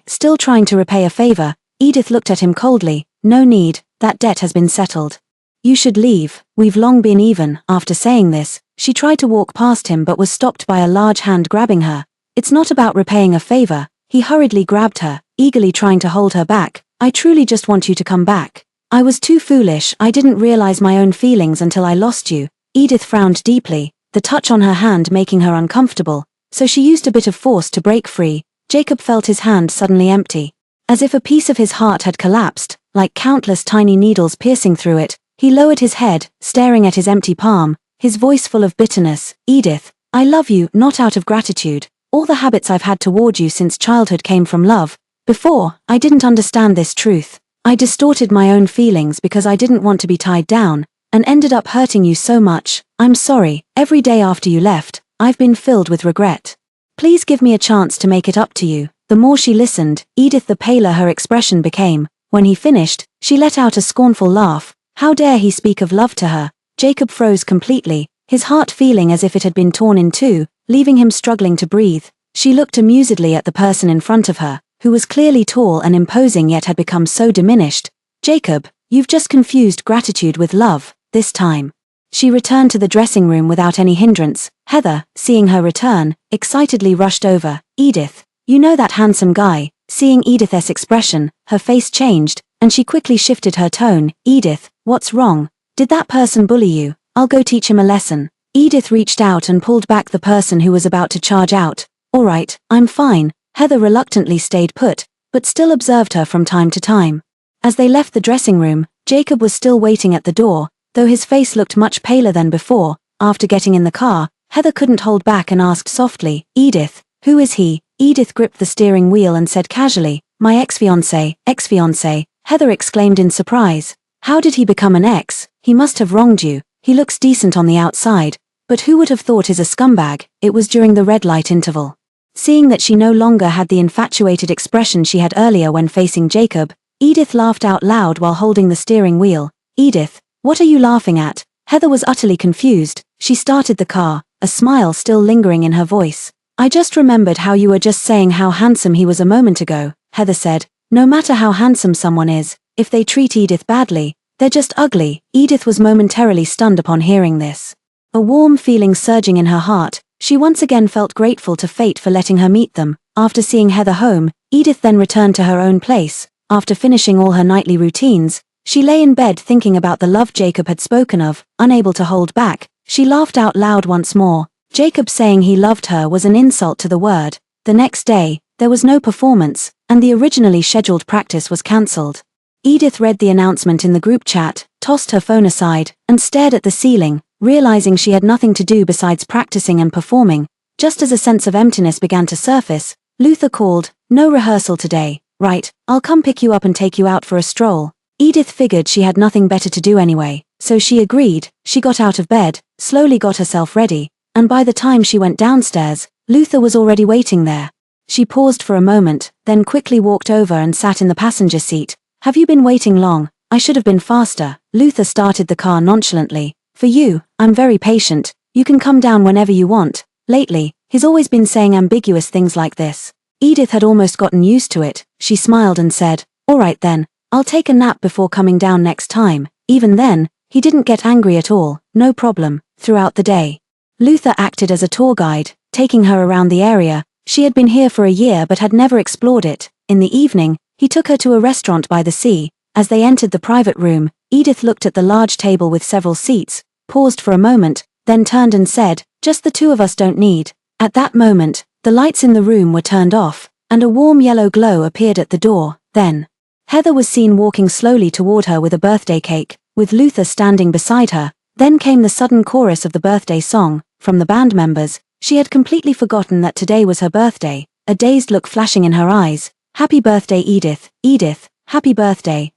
Still trying to repay a favor, Edith looked at him coldly. "No need, that debt has been settled. You should leave, we've long been even." After saying this, she tried to walk past him but was stopped by a large hand grabbing her. "It's not about repaying a favor." He hurriedly grabbed her, eagerly trying to hold her back. "I truly just want you to come back. I was too foolish, I didn't realize my own feelings until I lost you." Edith frowned deeply, the touch on her hand making her uncomfortable, so she used a bit of force to break free. Jacob felt his hand suddenly empty. As if a piece of his heart had collapsed, like countless tiny needles piercing through it. He lowered his head, staring at his empty palm, his voice full of bitterness. "Edith, I love you, not out of gratitude. All the habits I've had toward you since childhood came from love. Before, I didn't understand this truth. I distorted my own feelings because I didn't want to be tied down, and ended up hurting you so much. I'm sorry. Every day after you left, I've been filled with regret. Please give me a chance to make it up to you." The more she listened, Edith the paler her expression became. When he finished, she let out a scornful laugh. How dare he speak of love to her? Jacob froze completely, his heart feeling as if it had been torn in two, leaving him struggling to breathe. She looked amusedly at the person in front of her, who was clearly tall and imposing yet had become so diminished. "Jacob, you've just confused gratitude with love, this time." She returned to the dressing room without any hindrance. Heather, seeing her return, excitedly rushed over. "Edith, you know that handsome guy?" Seeing Edith's expression, her face changed, and she quickly shifted her tone. "Edith, what's wrong? Did that person bully you? I'll go teach him a lesson." Edith reached out and pulled back the person who was about to charge out. "All right, I'm fine." Heather reluctantly stayed put, but still observed her from time to time. As they left the dressing room, Jacob was still waiting at the door, though his face looked much paler than before. After getting in the car, Heather couldn't hold back and asked softly, "Edith, who is he?" Edith gripped the steering wheel and said casually, "My ex-fiancé." "Ex-fiancé?" Heather exclaimed in surprise. How did he become an ex? He must have wronged you. He looks decent on the outside, but who would have thought he's a scumbag? It was during the red light interval. Seeing that she no longer had the infatuated expression she had earlier when facing Jacob, Edith laughed out loud while holding the steering wheel. Edith, what are you laughing at? Heather was utterly confused. She started the car, a smile still lingering in her voice. I just remembered how you were just saying how handsome he was a moment ago, Heather said. No matter how handsome someone is, if they treat Edith badly, they're just ugly. Edith was momentarily stunned upon hearing this. A warm feeling surging in her heart, she once again felt grateful to fate for letting her meet them. After seeing Heather home, Edith then returned to her own place. After finishing all her nightly routines, she lay in bed thinking about the love Jacob had spoken of. Unable to hold back, she laughed out loud once more. Jacob saying he loved her was an insult to the word. The next day, there was no performance, and the originally scheduled practice was cancelled. Edith read the announcement in the group chat, tossed her phone aside, and stared at the ceiling, realizing she had nothing to do besides practicing and performing. Just as a sense of emptiness began to surface, Luther called, "No rehearsal today." "Right, I'll come pick you up and take you out for a stroll." Edith figured she had nothing better to do anyway, so she agreed. She got out of bed, slowly got herself ready, and by the time she went downstairs, Luther was already waiting there. She paused for a moment, then quickly walked over and sat in the passenger seat. "Have you been waiting long? I should have been faster." Luther started the car nonchalantly. "For you, I'm very patient. You can come down whenever you want." Lately, he's always been saying ambiguous things like this. Edith had almost gotten used to it. She smiled and said, "All right then, I'll take a nap before coming down next time." Even then, he didn't get angry at all. No problem. Throughout the day, Luther acted as a tour guide, taking her around the area. She had been here for a year but had never explored it. In the evening, he took her to a restaurant by the sea. As they entered the private room, Edith looked at the large table with several seats, paused for a moment, then turned and said, "Just the two of us don't need." At that moment, the lights in the room were turned off, and a warm yellow glow appeared at the door. Then, Heather was seen walking slowly toward her with a birthday cake, with Luther standing beside her. Then came the sudden chorus of the birthday song, from the band members. She had completely forgotten that today was her birthday, a dazed look flashing in her eyes. "Happy birthday, Edith. Edith, happy birthday,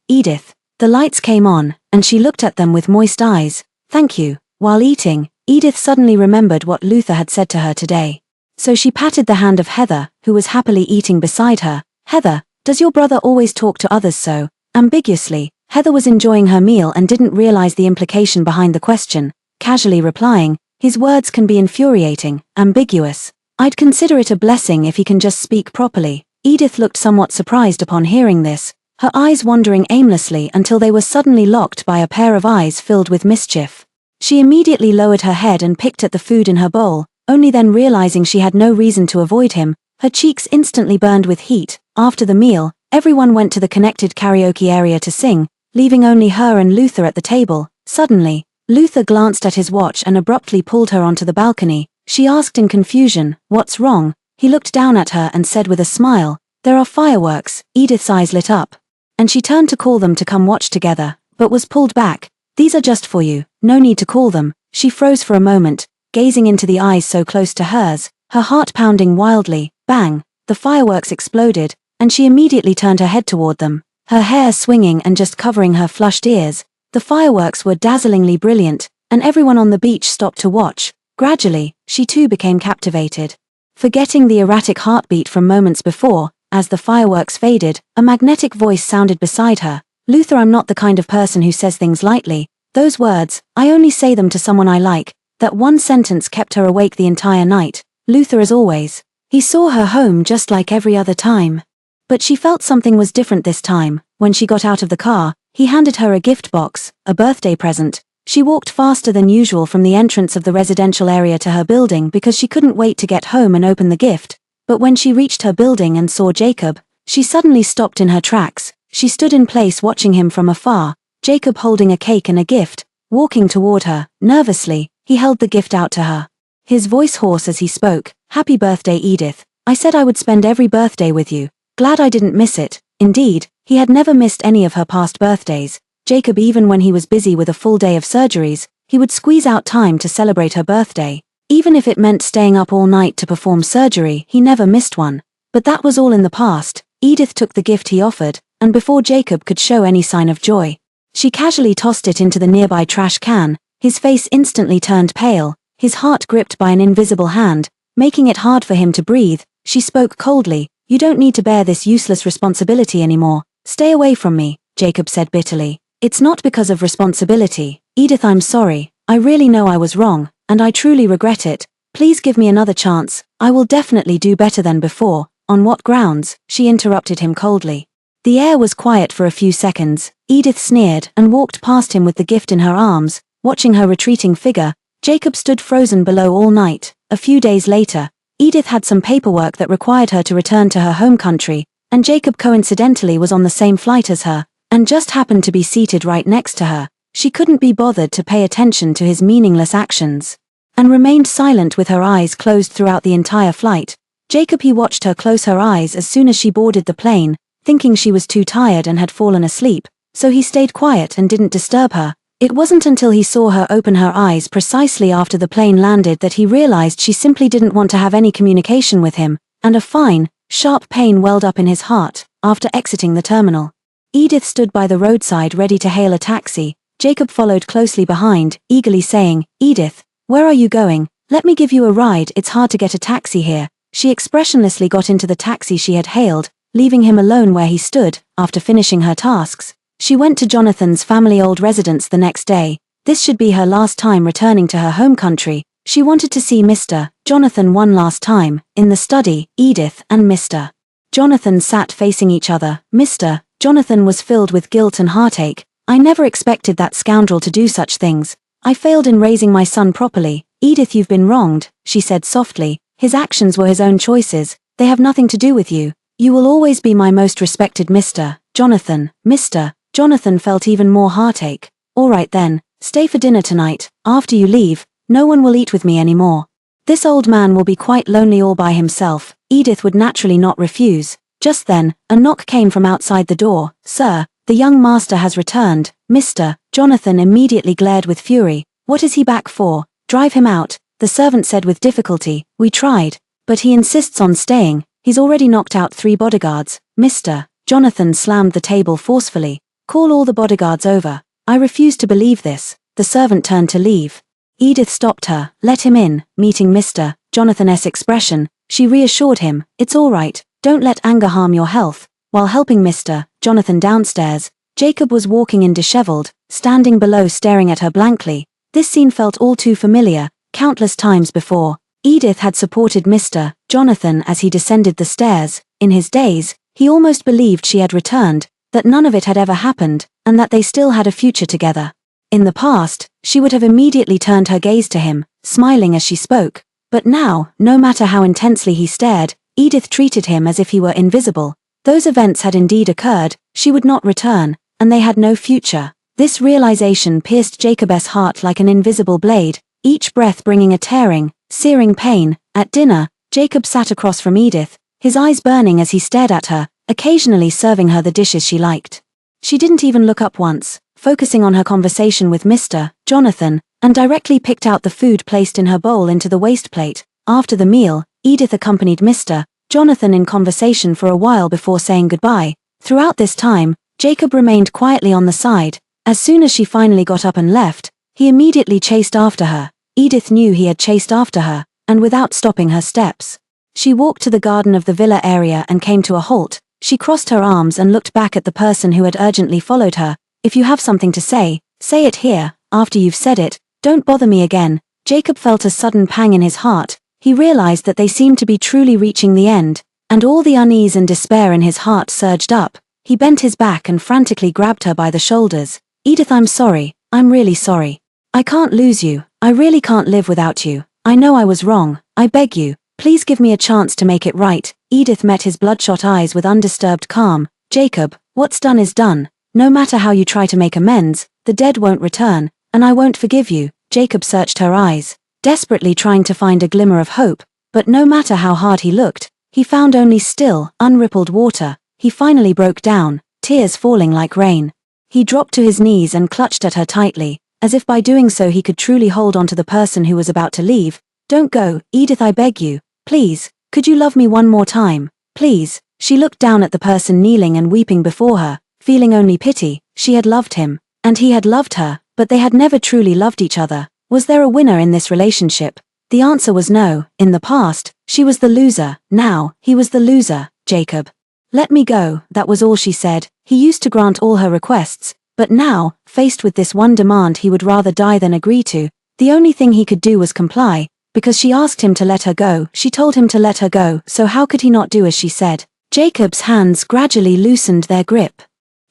Edith." The lights came on, and she looked at them with moist eyes. "Thank you." While eating, Edith suddenly remembered what Luther had said to her today. So she patted the hand of Heather, who was happily eating beside her. "Heather, does your brother always talk to others so ambiguously?" Heather was enjoying her meal and didn't realize the implication behind the question, casually replying, "His words can be infuriating, ambiguous. I'd consider it a blessing if he can just speak properly." Edith looked somewhat surprised upon hearing this, her eyes wandering aimlessly until they were suddenly locked by a pair of eyes filled with mischief. She immediately lowered her head and picked at the food in her bowl, only then realizing she had no reason to avoid him. Her cheeks instantly burned with heat. After the meal, everyone went to the connected karaoke area to sing, leaving only her and Luther at the table. Suddenly, Luther glanced at his watch and abruptly pulled her onto the balcony. She asked in confusion, "What's wrong?" He looked down at her and said with a smile, "There are fireworks." Edith's eyes lit up, and she turned to call them to come watch together, but was pulled back. "These are just for you, no need to call them." She froze for a moment, gazing into the eyes so close to hers, her heart pounding wildly. Bang! The fireworks exploded, and she immediately turned her head toward them, her hair swinging and just covering her flushed ears. The fireworks were dazzlingly brilliant, and everyone on the beach stopped to watch. Gradually, she too became captivated. Forgetting the erratic heartbeat from moments before, as the fireworks faded, a magnetic voice sounded beside her. "Luther, I'm not the kind of person who says things lightly. Those words, I only say them to someone I like." That one sentence kept her awake the entire night. Luther as always. He saw her home just like every other time. But she felt something was different this time. When she got out of the car, he handed her a gift box, a birthday present. She walked faster than usual from the entrance of the residential area to her building because she couldn't wait to get home and open the gift. But when she reached her building and saw Jacob, she suddenly stopped in her tracks. She stood in place watching him from afar, Jacob holding a cake and a gift, walking toward her. Nervously, he held the gift out to her. His voice hoarse as he spoke, "Happy birthday, Edith. I said I would spend every birthday with you. Glad I didn't miss it." Indeed, he had never missed any of her past birthdays. Jacob, even when he was busy with a full day of surgeries, he would squeeze out time to celebrate her birthday. Even if it meant staying up all night to perform surgery, he never missed one. But that was all in the past. Edith took the gift he offered, and before Jacob could show any sign of joy. She casually tossed it into the nearby trash can. His face instantly turned pale, his heart gripped by an invisible hand, making it hard for him to breathe. She spoke coldly. "You don't need to bear this useless responsibility anymore. Stay away from me," Jacob said bitterly. "It's not because of responsibility. Edith, I'm sorry. I really know I was wrong, and I truly regret it. Please give me another chance. I will definitely do better than before." "On what grounds?" she interrupted him coldly. The air was quiet for a few seconds. Edith sneered and walked past him with the gift in her arms. Watching her retreating figure, Jacob stood frozen below all night. A few days later, Edith had some paperwork that required her to return to her home country, and Jacob coincidentally was on the same flight as her, and just happened to be seated right next to her. She couldn't be bothered to pay attention to his meaningless actions, and remained silent with her eyes closed throughout the entire flight. Jacob watched her close her eyes as soon as she boarded the plane, thinking she was too tired and had fallen asleep, so he stayed quiet and didn't disturb her. It wasn't until he saw her open her eyes precisely after the plane landed that he realized she simply didn't want to have any communication with him, and a fine, sharp pain welled up in his heart. After exiting the terminal, Edith stood by the roadside ready to hail a taxi. Jacob followed closely behind, eagerly saying, "Edith, where are you going? Let me give you a ride. It's hard to get a taxi here." She expressionlessly got into the taxi she had hailed, leaving him alone where he stood. After finishing her tasks, she went to Jonathan's family old residence the next day. This should be her last time returning to her home country. She wanted to see Mr. Jonathan one last time. In the study, Edith and Mr. Jonathan sat facing each other. Mr. Jonathan was filled with guilt and heartache. "I never expected that scoundrel to do such things. I failed in raising my son properly." "Edith, you've been wronged," she said softly. "His actions were his own choices. They have nothing to do with you. You will always be my most respected Mr. Jonathan." Mr. Jonathan felt even more heartache. "All right then, stay for dinner tonight. After you leave, no one will eat with me anymore. This old man will be quite lonely all by himself." Edith would naturally not refuse. Just then, a knock came from outside the door. "Sir, the young master has returned." Mr. Jonathan immediately glared with fury. "What is he back for? Drive him out," the servant said with difficulty. "We tried, but he insists on staying. He's already knocked out 3 bodyguards." Mr. Jonathan slammed the table forcefully. "Call all the bodyguards over. I refuse to believe this." The servant turned to leave. Edith stopped her. "Let him in." Meeting Mr. Jonathan's expression, she reassured him, "It's all right. Don't let anger harm your health." While helping Mr. Jonathan downstairs, Jacob was walking in disheveled, standing below staring at her blankly. This scene felt all too familiar. Countless times before, Edith had supported Mr. Jonathan as he descended the stairs. In his days, he almost believed she had returned, that none of it had ever happened, and that they still had a future together. In the past, she would have immediately turned her gaze to him, smiling as she spoke. But now, no matter how intensely he stared, Edith treated him as if he were invisible. Those events had indeed occurred, she would not return, and they had no future. This realization pierced Jacob's heart like an invisible blade, each breath bringing a tearing, searing pain. At dinner, Jacob sat across from Edith, his eyes burning as he stared at her, occasionally serving her the dishes she liked. She didn't even look up once, focusing on her conversation with Mr. Jonathan, and directly picked out the food placed in her bowl into the waste plate. After the meal, Edith accompanied Mr. Jonathan in conversation for a while before saying goodbye. Throughout this time, Jacob remained quietly on the side. As soon as she finally got up and left, he immediately chased after her. Edith knew he had chased after her, and without stopping her steps, she walked to the garden of the villa area and came to a halt. She crossed her arms and looked back at the person who had urgently followed her. "If you have something to say it here. After you've said it, don't bother me again." Jacob felt a sudden pang in his heart. He realized that they seemed to be truly reaching the end, and all the unease and despair in his heart surged up. He bent his back and frantically grabbed her by the shoulders. "Edith, I'm sorry. I'm really sorry. I can't lose you. I really can't live without you. I know I was wrong. I beg you, please give me a chance to make it right." Edith met his bloodshot eyes with undisturbed calm. "Jacob, what's done is done. No matter how you try to make amends, the dead won't return, and I won't forgive you." Jacob searched her eyes, desperately trying to find a glimmer of hope, but no matter how hard he looked, he found only still, unrippled water. He finally broke down, tears falling like rain. He dropped to his knees and clutched at her tightly, as if by doing so he could truly hold on to the person who was about to leave. "Don't go, Edith, I beg you. Please, could you love me one more time? Please." She looked down at the person kneeling and weeping before her, feeling only pity. She had loved him, and he had loved her, but they had never truly loved each other. Was there a winner in this relationship? The answer was no. In the past, she was the loser. Now, he was the loser. Jacob. Let me go, that was all she said. He used to grant all her requests, but now, faced with this one demand he would rather die than agree to, the only thing he could do was comply, because she asked him to let her go. She told him to let her go, so how could he not do as she said? Jacob's hands gradually loosened their grip.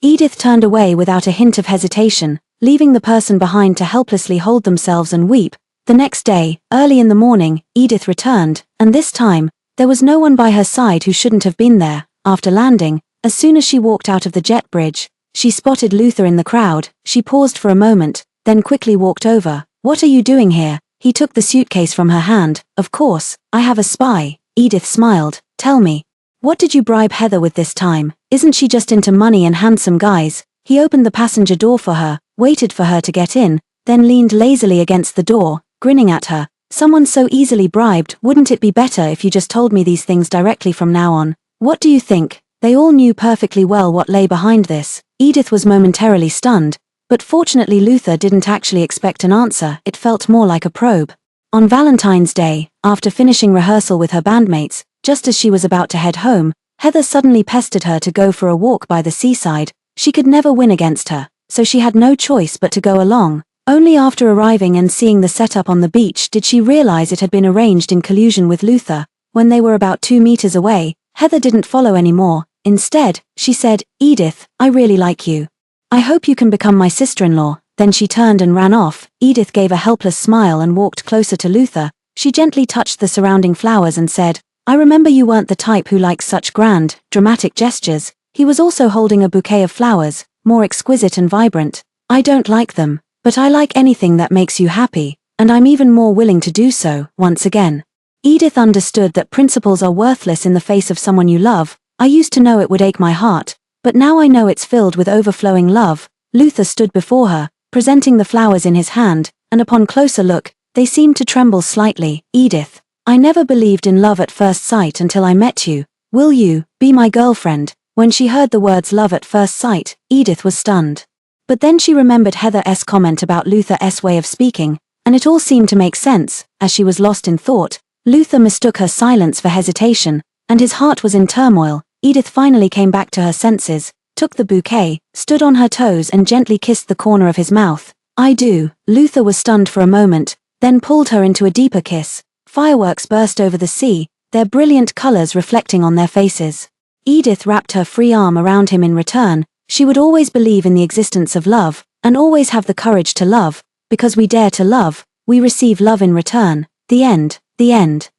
Edith turned away without a hint of hesitation, leaving the person behind to helplessly hold themselves and weep. The next day, early in the morning, Edith returned, and this time, there was no one by her side who shouldn't have been there. After landing, as soon as she walked out of the jet bridge, she spotted Luther in the crowd. She paused for a moment, then quickly walked over. What are you doing here? He took the suitcase from her hand. Of course, I have a spy. Edith smiled. Tell me. What did you bribe Heather with this time? Isn't she just into money and handsome guys? He opened the passenger door for her, waited for her to get in, then leaned lazily against the door, grinning at her. Someone so easily bribed. Wouldn't it be better if you just told me these things directly from now on? What do you think? They all knew perfectly well what lay behind this. Edith was momentarily stunned, but fortunately Luther didn't actually expect an answer. It felt more like a probe. On Valentine's Day, after finishing rehearsal with her bandmates, just as she was about to head home, Heather suddenly pestered her to go for a walk by the seaside. She could never win against her, so she had no choice but to go along. Only after arriving and seeing the setup on the beach did she realize it had been arranged in collusion with Luther. When they were about 2 meters away, Heather didn't follow anymore. Instead, she said, Edith, I really like you. I hope you can become my sister-in-law. Then she turned and ran off. Edith gave a helpless smile and walked closer to Luther. She gently touched the surrounding flowers and said, I remember you weren't the type who likes such grand, dramatic gestures. He was also holding a bouquet of flowers, more exquisite and vibrant. I don't like them, but I like anything that makes you happy, and I'm even more willing to do so, once again. Edith understood that principles are worthless in the face of someone you love. I used to know it would ache my heart, but now I know it's filled with overflowing love. Luther stood before her, presenting the flowers in his hand, and upon closer look, they seemed to tremble slightly. Edith, I never believed in love at first sight until I met you. Will you be my girlfriend? When she heard the words love at first sight, Edith was stunned. But then she remembered Heather's comment about Luther's way of speaking, and it all seemed to make sense. As she was lost in thought, Luther mistook her silence for hesitation, and his heart was in turmoil. Edith finally came back to her senses, took the bouquet, stood on her toes and gently kissed the corner of his mouth. I do. Luther was stunned for a moment, then pulled her into a deeper kiss. Fireworks burst over the sea, their brilliant colors reflecting on their faces. Edith wrapped her free arm around him in return. She would always believe in the existence of love, and always have the courage to love, because we dare to love, we receive love in return. The end. The end.